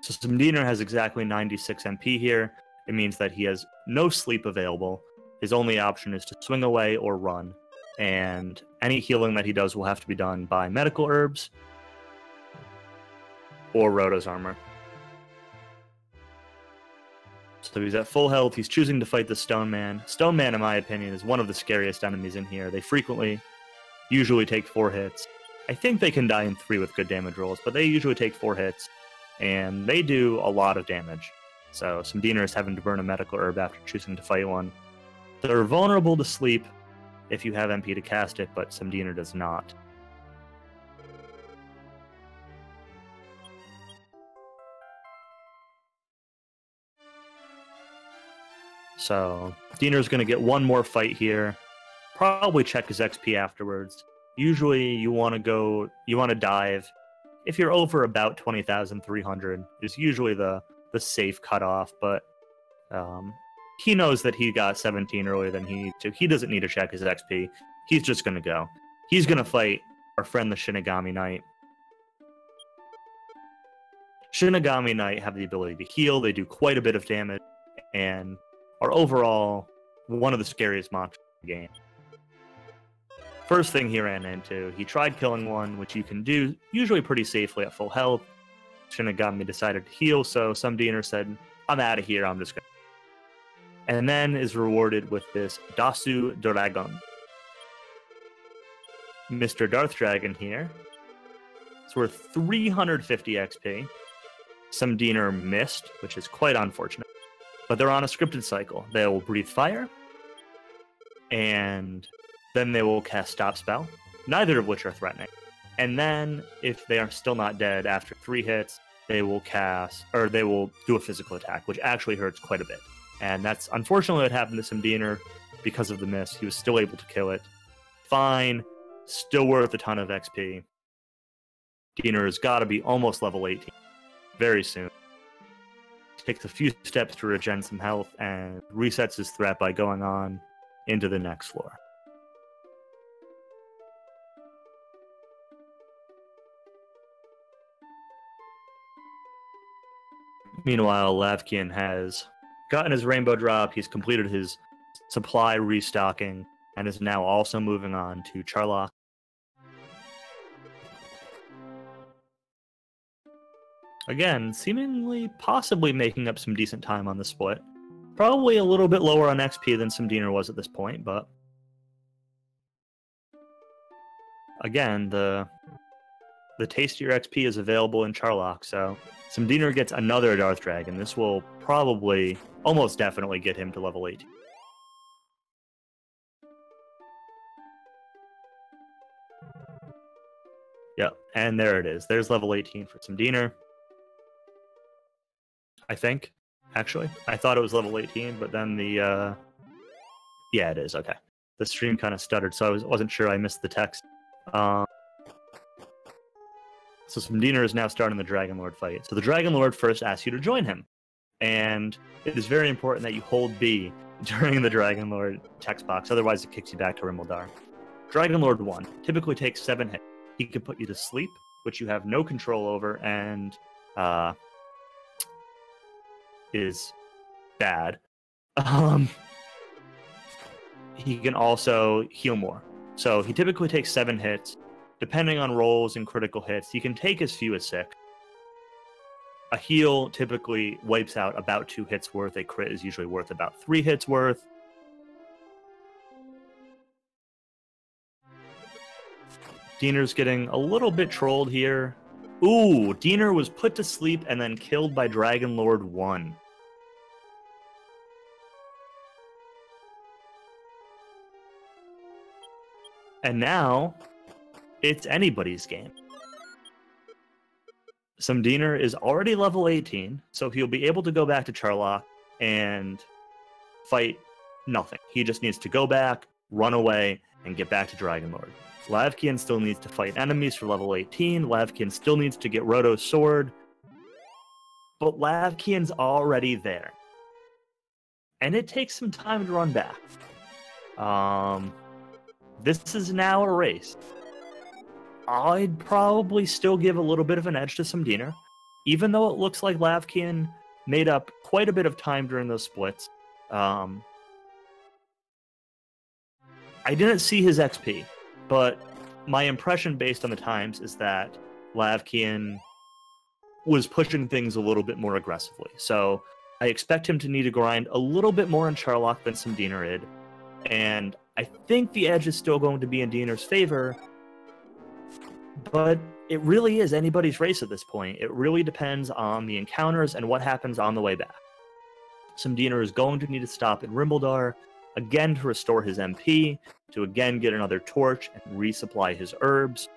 So SUMDeaner has exactly 96 MP here. It means that he has no sleep available. His only option is to swing away or run. And any healing that he does will have to be done by medical herbs or Roto's armor. So he's at full health. He's choosing to fight the Stone Man. Stone Man, in my opinion, is one of the scariest enemies in here. They usually take 4 hits. I think they can die in 3 with good damage rolls, but they usually take 4 hits, and they do a lot of damage. So SUMDeaner is having to burn a medical herb after choosing to fight one. They're vulnerable to sleep if you have MP to cast it, but SUMDeaner does not. So SUMDeaner's going to get one more fight here. Probably check his XP afterwards. Usually you want to dive. If you're over about 20,300 is usually the safe cutoff, but he knows that he got 17 earlier than he needs to. He doesn't need to check his XP. He's just going to go. He's going to fight our friend the Shinigami Knight. Shinigami Knight have the ability to heal. They do quite a bit of damage, and are overall one of the scariest monsters in the game. First thing he ran into, he tried killing one, which you can do usually pretty safely at full health. Shinigami decided to heal, so SUMDeaner said, I'm out of here, I'm just going to... And then is rewarded with this Dasu Dragon. Mr. Darth Dragon here. It's worth 350 XP. SUMDeaner missed, which is quite unfortunate. But they're on a scripted cycle. They will breathe fire, and then they will cast Stop Spell, neither of which are threatening. And then, if they are still not dead after 3 hits, they will do a physical attack, which actually hurts quite a bit. And that's unfortunately what happened to SUMDeaner because of the miss. He was still able to kill it. Fine, still worth a ton of XP. SUMDeaner has got to be almost level 18 very soon. Takes a few steps to regen some health and resets his threat by going on into the next floor. Meanwhile, Lavkian has gotten his rainbow drop, he's completed his supply restocking, and is now also moving on to Charlock. Again, seemingly possibly making up some decent time on the split. Probably a little bit lower on XP than SUMDeaner was at this point, but again, the tastier XP is available in Charlock, so SUMDeaner gets another Darth Dragon. This will probably, almost definitely get him to level 18. Yep, and there it is. There's level 18 for SUMDeaner. I think, actually. I thought it was level 18, but then the... Yeah, it is, okay. The stream kind of stuttered, so I wasn't sure I missed the text. So SUMDeaner is now starting the Dragon Lord fight. So the Dragon Lord first asks you to join him. And it is very important that you hold B during the Dragon Lord text box, otherwise it kicks you back to Rimbledar. Dragon Lord 1 typically takes 7 hits. He can put you to sleep, which you have no control over, and is bad. He can also heal more. So he typically takes 7 hits. Depending on rolls and critical hits, he can take as few as 6. A heal typically wipes out about 2 hits worth. A crit is usually worth about 3 hits worth. Diener's getting a little bit trolled here. Ooh, Diener was put to sleep and then killed by Dragon Lord 1. And now, it's anybody's game. SUMDeaner is already level 18, so he'll be able to go back to Charlock and fight nothing. He just needs to go back, run away, and get back to Dragon Lord. Lavkian still needs to fight enemies for level 18. Lavkian still needs to get Roto's sword. But Lavkian's already there. And it takes some time to run back. This is now a race. I'd probably still give a little bit of an edge to SUMDeaner, even though it looks like Lavkian made up quite a bit of time during those splits. I didn't see his XP, but my impression based on the times is that Lavkian was pushing things a little bit more aggressively. So I expect him to need to grind a little bit more in Charlock than SUMDeaner did, and I think the edge is still going to be in Diener's favor, but it really is anybody's race at this point. It really depends on the encounters and what happens on the way back. SUMDeaner is going to need to stop at Rimbledar, again to restore his MP, to again get another torch and resupply his herbs.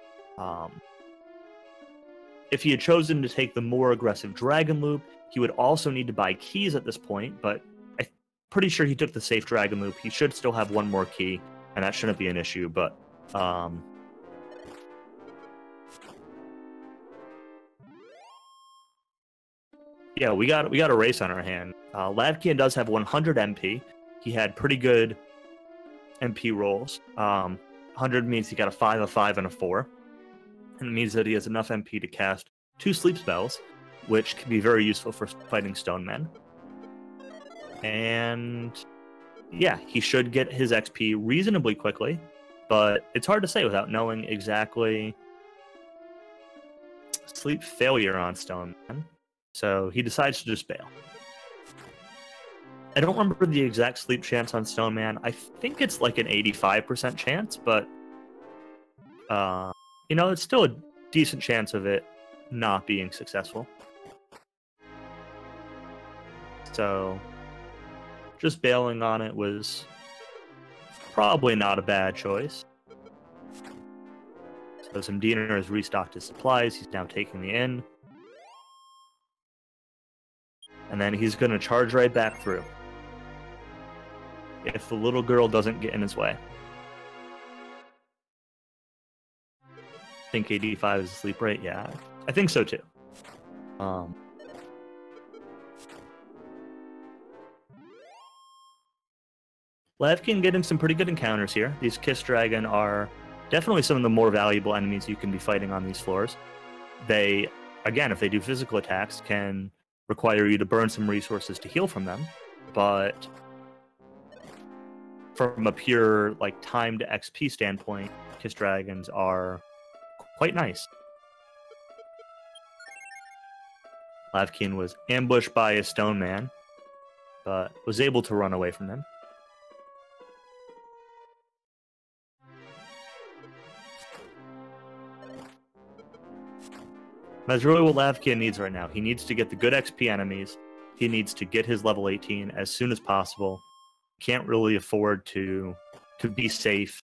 If he had chosen to take the more aggressive Dragon Loop, he would also need to buy keys at this point, but I'm pretty sure he took the safe Dragon Loop. He should still have one more key, and that shouldn't be an issue, but... yeah, we got a race on our hand. Lavkian does have 100 MP. He had pretty good MP rolls. 100 means he got a 5, a 5, and a 4. And it means that he has enough MP to cast 2 sleep spells, which can be very useful for fighting stone men. And yeah, he should get his XP reasonably quickly, but it's hard to say without knowing exactly sleep failure on stone men. So he decides to just bail. I don't remember the exact sleep chance on Stone Man. I think it's like an 85% chance, but it's still a decent chance of it not being successful. So just bailing on it was probably not a bad choice. So SUMDeaner has restocked his supplies. He's now taking the inn. And then he's going to charge right back through, if the little girl doesn't get in his way. I think 85 is the sleep rate. Yeah, I think so too. Lavkian getting some pretty good encounters here. These Kiss Dragon are definitely some of the more valuable enemies you can be fighting on these floors. They, again, if they do physical attacks, can require you to burn some resources to heal from them, but from a pure time to XP standpoint, Kiss Dragons are quite nice. Lavkian was ambushed by a stone man, but was able to run away from him. That's really what Lavkian needs right now. He needs to get the good XP enemies. He needs to get his level 18 as soon as possible. Can't really afford to be safe.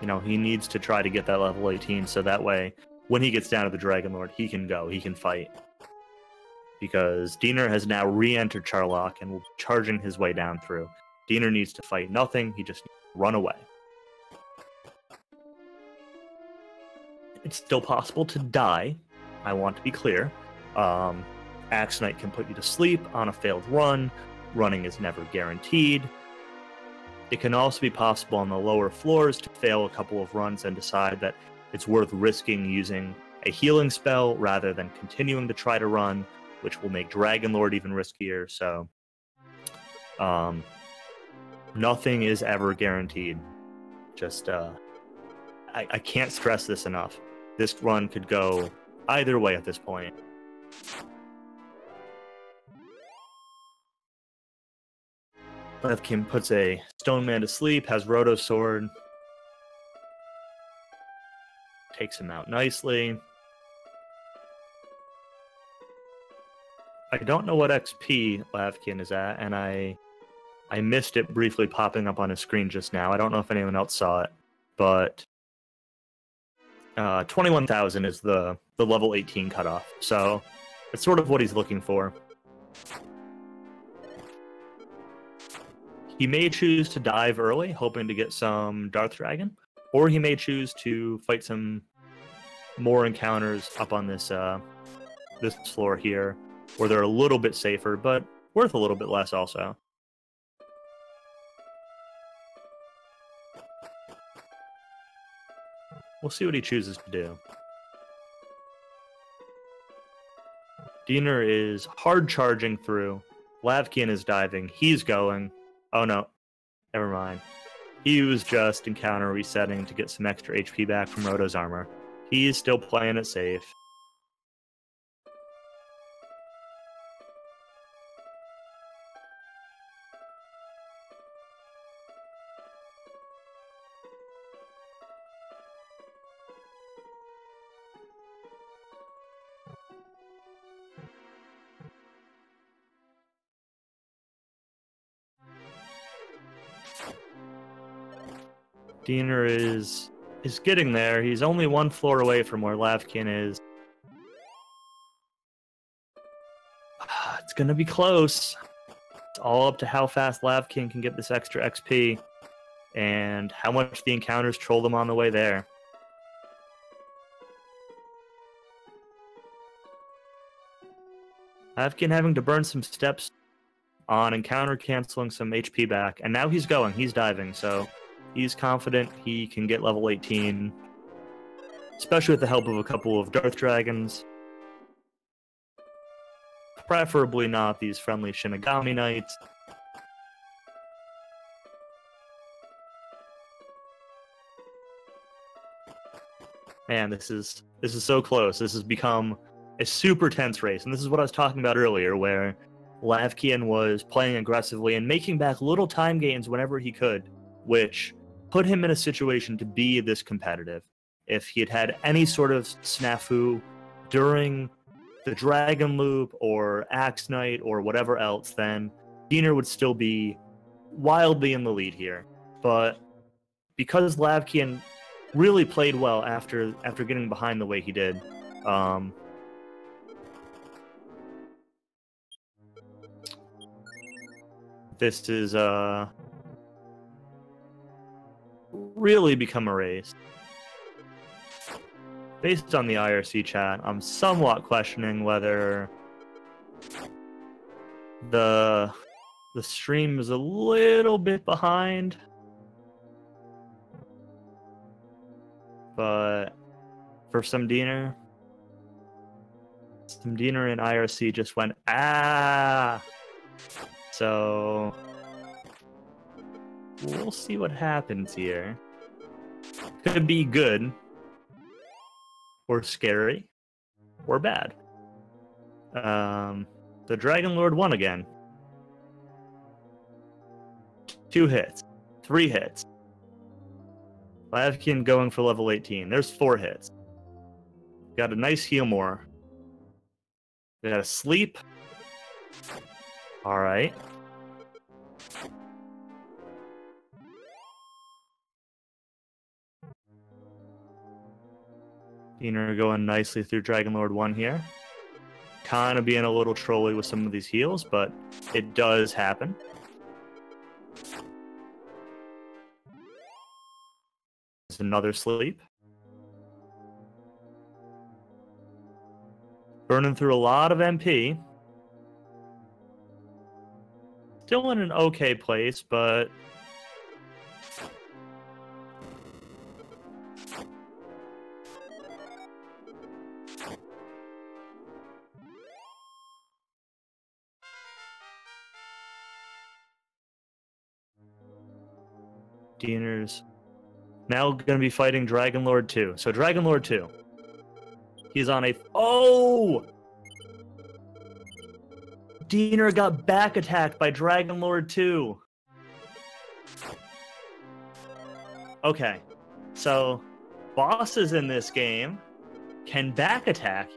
He needs to try to get that level 18 so that way when he gets down to the Dragon Lord, he can go, he can fight. Because Diener has now re-entered Charlock and will be charging his way down through. Diener needs to fight nothing, he just needs to run away. It's still possible to die, I want to be clear. Axe Knight can put you to sleep on a failed run. Running is never guaranteed. It can also be possible on the lower floors to fail a couple of runs and decide that it's worth risking using a healing spell rather than continuing to try to run, which will make Dragon Lord even riskier. So, nothing is ever guaranteed. Just, I can't stress this enough. This run could go either way at this point. Lavkian puts a stone man to sleep, has Roto's sword. Takes him out nicely. I don't know what XP Lavkian is at, and I missed it briefly popping up on his screen just now. I don't know if anyone else saw it, but 21,000 is the level 18 cutoff, so it's sort of what he's looking for. He may choose to dive early, hoping to get some Darth Dragon, or he may choose to fight some more encounters up on this this floor here, where they're a little bit safer, but worth a little bit less also. We'll see what he chooses to do. Diener is hard charging through. Lavkian is diving. He's going. Oh no, never mind. He was just encounter resetting to get some extra HP back from Roto's armor. He's still playing it safe. Diener is getting there. He's only one floor away from where Lavkian is. It's gonna be close. It's all up to how fast Lavkian can get this extra XP and how much the encounters troll them on the way there. Lavkian having to burn some steps on encounter canceling some HP back, and now he's going. He's diving, so he's confident he can get level 18, especially with the help of a couple of Darth Dragons. Preferably not these friendly Shinigami Knights. Man, this is so close. This has become a super tense race, and this is what I was talking about earlier, where Lavkian was playing aggressively and making back little time gains whenever he could, which put him in a situation to be this competitive. If he had had any sort of snafu during the Dragon Loop or Axe Knight or whatever else, then Diener would still be wildly in the lead here. But because Lavkian really played well after getting behind the way he did, this is really become a race. Based on the IRC chat, I'm somewhat questioning whether the stream is a little bit behind, but for SUMDeaner and IRC just went so we'll see what happens here. Could be good. or scary, or bad. The Dragon Lord won again. 2 hits. 3 hits. Lavkian going for level 18. There's 4 hits. Got a nice heal more. Got a sleep. Alright. SUMDeaner going nicely through Dragon Lord 1 here. Kind of being a little trolly with some of these heals, but it does happen. There's another sleep. Burning through a lot of MP. Still in an okay place, but SUMDeaner's now going to be fighting Dragon Lord 2. So Dragon Lord 2. He's on a... Oh! SUMDeaner got back attacked by Dragon Lord 2. Okay. So, bosses in this game can back attack,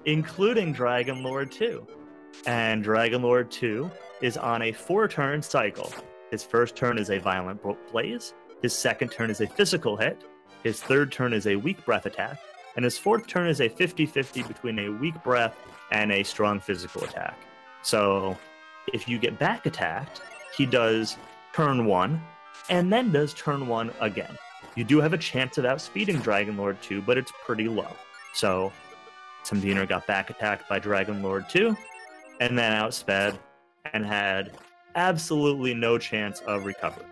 including Dragon Lord 2. And Dragon Lord 2 is on a 4-turn cycle. His first turn is a Violent Blaze. His second turn is a physical hit. His third turn is a Weak Breath attack. And his fourth turn is a 50-50 between a Weak Breath and a strong physical attack. So if you get back attacked, he does turn 1, and then does turn 1 again. You do have a chance of outspeeding Dragon Lord 2, but it's pretty low. So SUMDeaner got back attacked by Dragon Lord 2, and then outsped, and had absolutely no chance of recovery.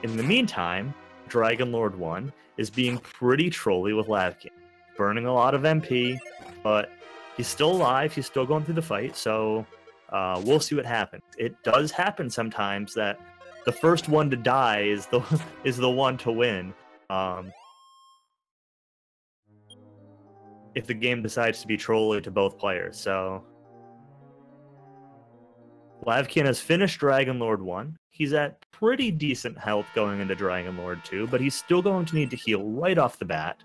In the meantime, Dragon Lord 1 is being pretty trolly with lavkian, burning a lot of MP, but he's still alive, he's still going through the fight, so we'll see what happens. It does happen sometimes that the first one to die is the one to win. If the game decides to be trolly to both players, so lavkian has finished Dragon Lord 1. He's at pretty decent health going into Dragon Lord 2, but he's still going to need to heal right off the bat.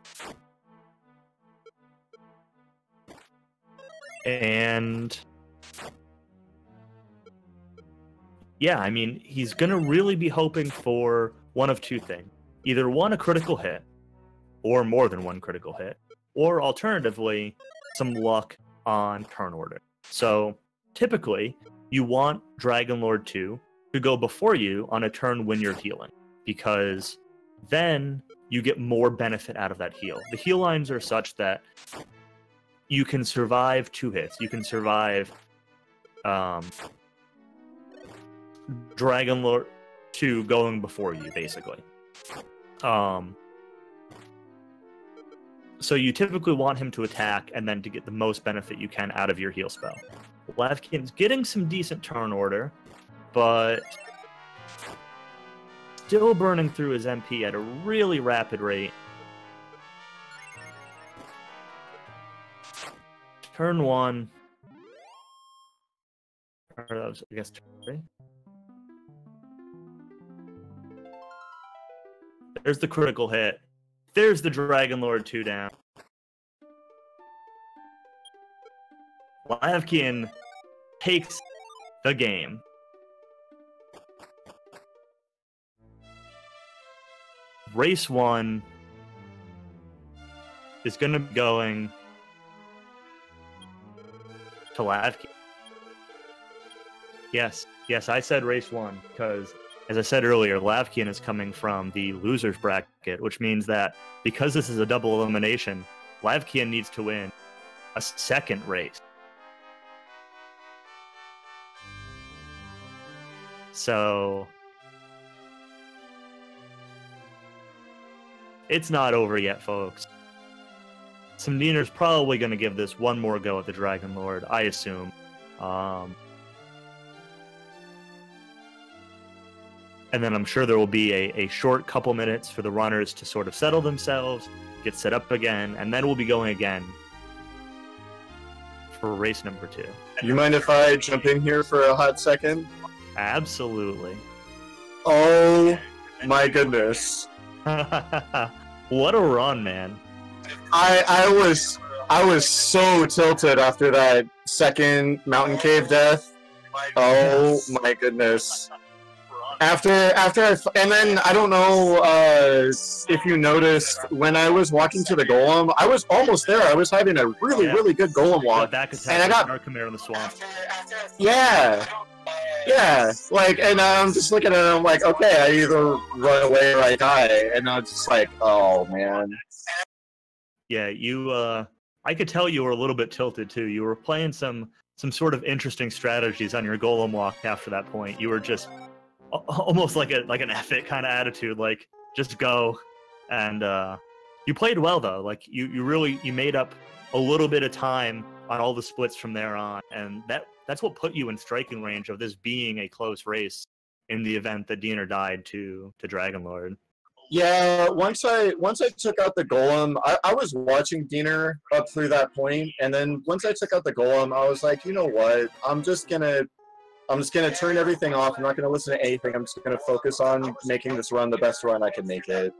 And yeah, I mean, he's going to really be hoping for one of two things. Either one, a critical hit, or more than one critical hit, or alternatively, some luck on turn order. So typically, you want Dragon Lord 2 to go before you on a turn when you're healing, because then you get more benefit out of that heal. The heal lines are such that you can survive 2 hits. You can survive Dragon Lord 2 going before you, basically. So you typically want him to attack and then to get the most benefit you can out of your heal spell. Lavkian's getting some decent turn order, but still burning through his MP at a really rapid rate. Turn 1. Or that was, I guess, turn 3. There's the critical hit. There's the Dragon Lord 2 down. Lavkian takes the game. Race 1 is going to be going to lavkian. Yes, I said race 1 because, as I said earlier, lavkian is coming from the loser's bracket, which means that because this is a double elimination, lavkian needs to win a second race. So it's not over yet, folks. SUMDeaner's probably going to give this one more go at the Dragon Lord, I assume. And then I'm sure there will be a short couple minutes for the runners to sort of settle themselves, get set up again, and then we'll be going again for race number 2. You mind if I jump in here for a hot second? Absolutely. Oh my goodness. What a run, man. I was so tilted after that second mountain cave death. Oh my goodness. And then I don't know if you noticed, when I was walking to the golem, I was almost there. I was having a really good golem walk. Back attack, and I got Narcomer in the swamp. Yeah, like, and I'm just looking at it, I'm like, okay, I either run away or I die, and I'm just like, oh man. Yeah, you. I could tell you were a little bit tilted too. You were playing some sort of interesting strategies on your golem walk after that point. You were just almost like an F it kind of attitude, like just go. And you played well though. Like you really made up a little bit of time on all the splits from there on, and that's what put you in striking range of this being a close race in the event that SUMDeaner died to Dragonlord. Yeah, once I took out the golem, I was watching SUMDeaner up through that point, and then once I took out the golem, I was like, you know what? I'm just gonna turn everything off. I'm not gonna listen to anything. I'm just gonna focus on making this run the best run I can make it.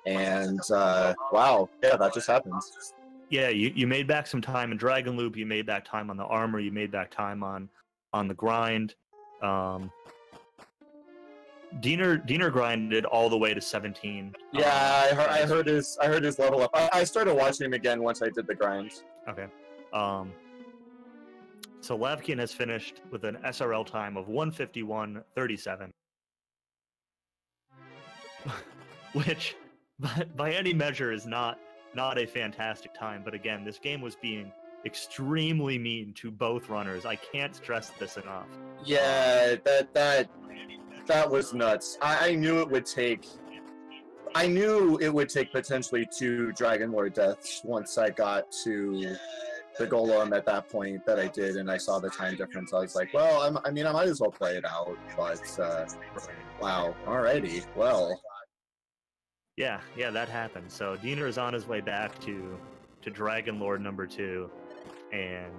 And wow, yeah, that just happens. Yeah, you made back some time in Dragon Loop. You made back time on the armor. You made back time on the grind. SUMDeaner grinded all the way to 17. Yeah, I heard his level up. I started watching him again once I did the grind. Okay. So lavkian has finished with an SRL time of 1:51:37, which by any measure is not a fantastic time. But again, this game was being extremely mean to both runners. I can't stress this enough. Yeah, that was nuts. I knew it would take potentially 2 Dragonlord deaths once I got to the golem at that point that I did, and I saw the time difference. I was like, well, I mean, I might as well play it out, but wow, alrighty, well. Yeah, that happened. So SUMDeaner is on his way back to Dragonlord number 2, and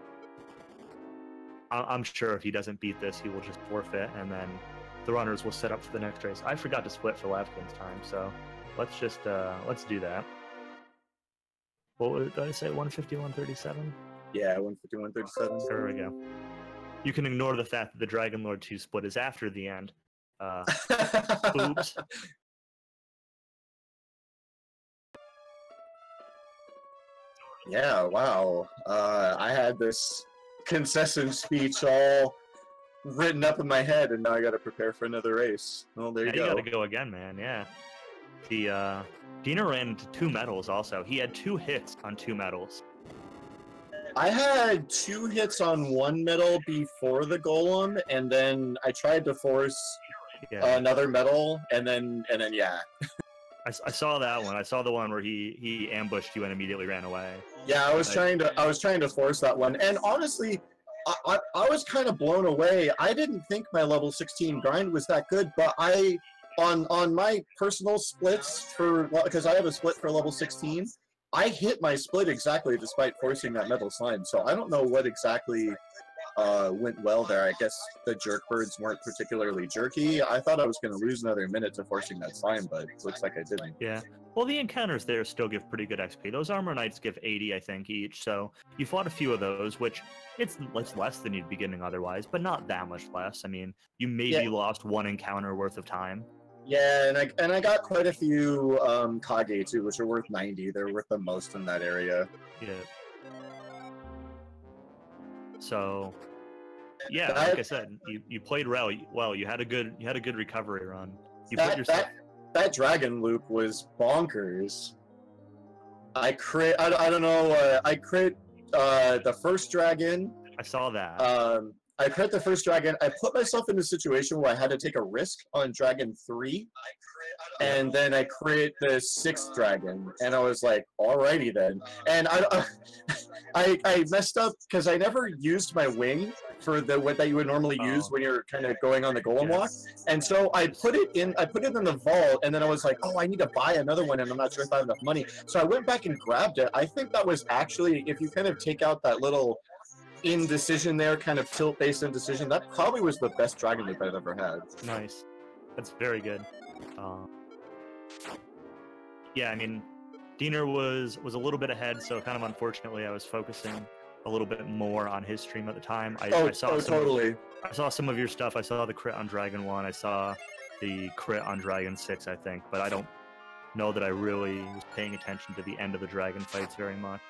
I'm sure if he doesn't beat this, he will just forfeit, and then the runners will set up for the next race. I forgot to split for lavkian's time, so let's just let's do that. What did I say? 1:51:37? Yeah, 1:51:37. There we go. You can ignore the fact that the Dragonlord 2 split is after the end. Oops. Yeah, wow. I had this concession speech all written up in my head, and now I gotta prepare for another race. Well, there you go. You gotta go again, man, yeah. The SUMDeaner ran into 2 medals also. He had 2 hits on 2 medals. I had 2 hits on 1 medal before the golem, and then I tried to force another medal, and then yeah. I saw that one. I saw the one where he ambushed you and immediately ran away. Yeah, I was trying to force that one, and honestly, I was kind of blown away. I didn't think my level 16 grind was that good, but on my personal splits because I have a split for level 16, I hit my split exactly despite forcing that metal slime. So I don't know what exactly went well there. I guess the jerk birds weren't particularly jerky. I thought I was going to lose another minute to forcing that slime, but it looks like I didn't. Yeah. Well, the encounters there still give pretty good XP. Those armor knights give 80, I think, each. So you fought a few of those, which it's less than you'd be getting otherwise, but not that much less. I mean, you maybe lost 1 encounter worth of time. Yeah, and I got quite a few Kage too, which are worth 90. They're worth the most in that area. Yeah. So, yeah, like I said, you played well. You had a good recovery run. You put yourself. That dragon loop was bonkers. I don't know. I crit the first dragon. I saw that. I crit the first dragon. I put myself in a situation where I had to take a risk on dragon 3, and then I crit the 6th dragon, and I was like, alrighty then. And I messed up because I never used my wing for the what that you would normally use when you're kind of going on the golem walk. And so I put it in the vault, and then I was like, oh, I need to buy another one, and I'm not sure if I have enough money. So I went back and grabbed it. I think that was actually, if you kind of take out that little indecision there, kind of tilt-based indecision, that probably was the best dragon loop I've ever had. Nice. That's very good. Yeah, I mean, Diener was a little bit ahead, so kind of unfortunately I was focusing a little bit more on his stream at the time. I saw some of your stuff. I saw the crit on Dragon 1. I saw the crit on Dragon 6, I think, but I don't know that I really was paying attention to the end of the dragon fights very much.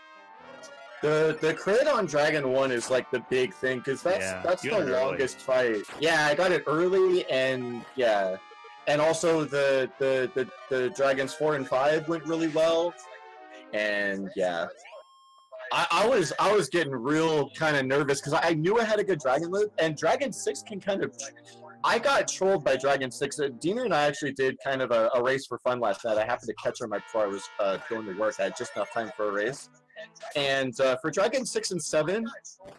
The crit on Dragon 1 is like the big thing, because that's the longest fight. Yeah, I got it early, and yeah. And also the Dragons 4 and 5 went really well. And yeah. I was getting real kind of nervous because I knew I had a good Dragon loop, and Dragon 6 can kind of... I got trolled by Dragon 6. Diener and I actually did kind of a race for fun last night. I happened to catch her right before I was going to work. I had just enough time for a race. And for Dragon 6 and 7,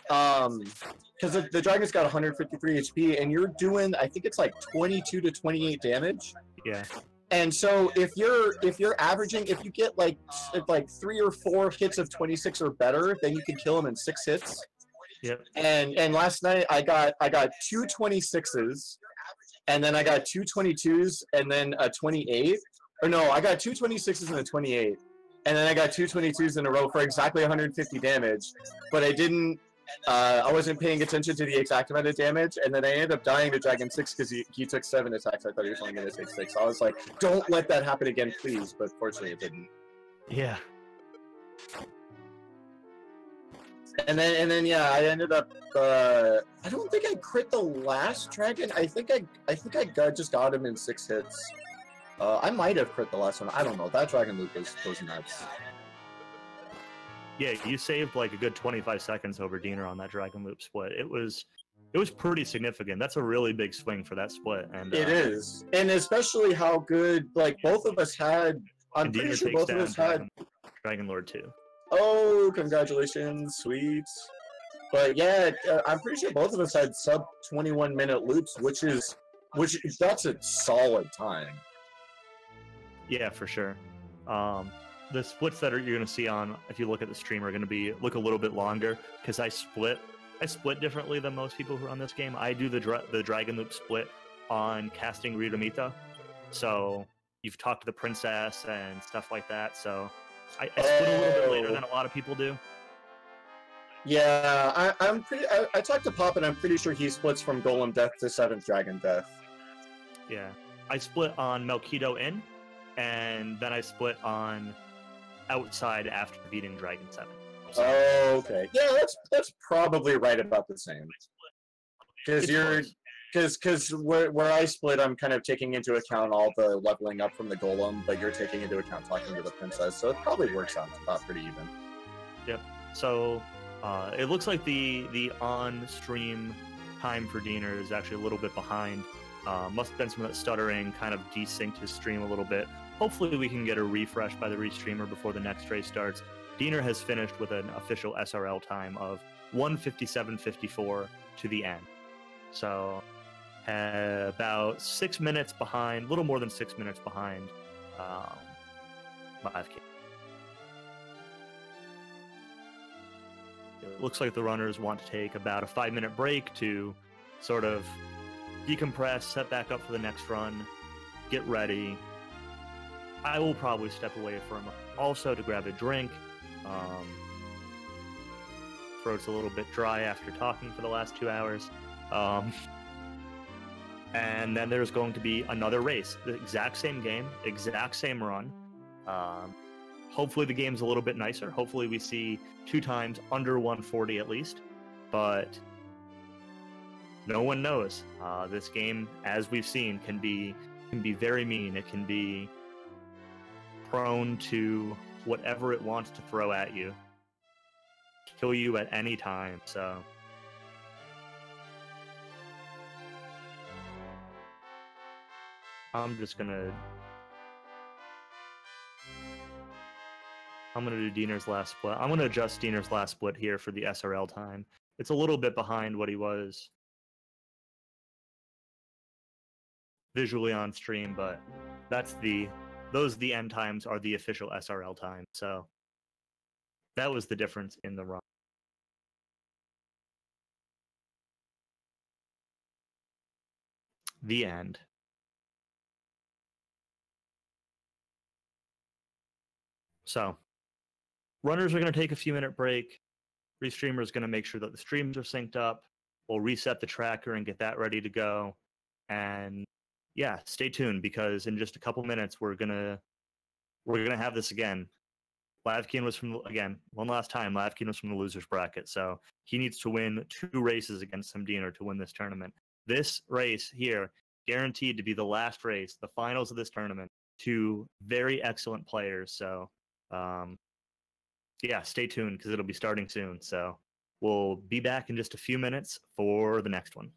because the Dragon's got 153 HP, and you're doing, I think it's like 22 to 28 damage. Yeah. And so if you're averaging, if you get like 3 or 4 hits of 26 or better, then you can kill him in 6 hits. Yep. And last night I got 2 26s, and then I got 2 22s, and then a 28. Or no, I got 2 26s and a 28. And then I got 2 22s in a row for exactly 150 damage, but I wasn't paying attention to the exact amount of damage, and then I ended up dying to Dragon 6 because he took 7 attacks. I thought he was only going to take 6. So I was like, don't let that happen again, please. But fortunately, it didn't. Yeah. And then yeah, I ended up. I don't think I crit the last dragon. I think I just got him in 6 hits. I might have crit the last one. I don't know. That dragon loop was nuts. Yeah, you saved like a good 25 seconds over Diener on that dragon loop split. It was pretty significant. That's a really big swing for that split. And it is, and especially how good like both of us had. I'm pretty sure both of us had Dragon Lord 2. Oh, congratulations, sweet. But yeah, I'm pretty sure both of us had sub 21-minute loops, which that's a solid time. Yeah, for sure. The splits that you're going to see on, if you look at the stream, are going to look a little bit longer because I split differently than most people who run this game. I do the Dragon Loop split on casting Riromita, so you've talked to the princess and stuff like that. So I split a little bit later than a lot of people do. Yeah, I talked to Pop, and I'm pretty sure he splits from Golem Death to 7th Dragon Death. Yeah, I split on Melchido Inn, and then I split on outside after beating Dragon 7. So. Oh, okay. Yeah, that's probably right about the same. Because where I split, I'm kind of taking into account all the leveling up from the golem, but you're taking into account talking to the princess, so it probably works out pretty even. Yep. So it looks like the on-stream time for Diener is actually a little bit behind. Must have been some of that stuttering, kind of desynced his stream a little bit. Hopefully we can get a refresh by the restreamer before the next race starts. Diener has finished with an official SRL time of 1:57.54 to the end. So about 6 minutes behind, a little more than 6 minutes behind lavkian. It looks like the runners want to take about a 5-minute break to sort of decompress, set back up for the next run, get ready. I will probably step away from also to grab a drink. Throat's a little bit dry after talking for the last 2 hours. And then there's going to be another race. The exact same game, exact same run. Hopefully the game's a little bit nicer. Hopefully we see 2 times under 140 at least. But no one knows. This game, as we've seen, can be very mean. It can be prone to whatever it wants to throw at you, kill you at any time. So I'm just gonna I'm going to do Diener's last split. I'm going to adjust Diener's last split here for the SRL time. It's a little bit behind what he was visually on stream, but those the end times are the official SRL time. So that was the difference in the run. The end. So runners are going to take a few minute break. Restreamer is going to make sure that the streams are synced up. We'll reset the tracker and get that ready to go. And yeah, stay tuned because in just a couple minutes we're gonna have this again. Lavkian was one last time. Lavkian was from the losers bracket, so he needs to win 2 races against SUMDeaner to win this tournament. This race here guaranteed to be the last race, the finals of this tournament. 2 very excellent players. So yeah, stay tuned because it'll be starting soon. So we'll be back in just a few minutes for the next one.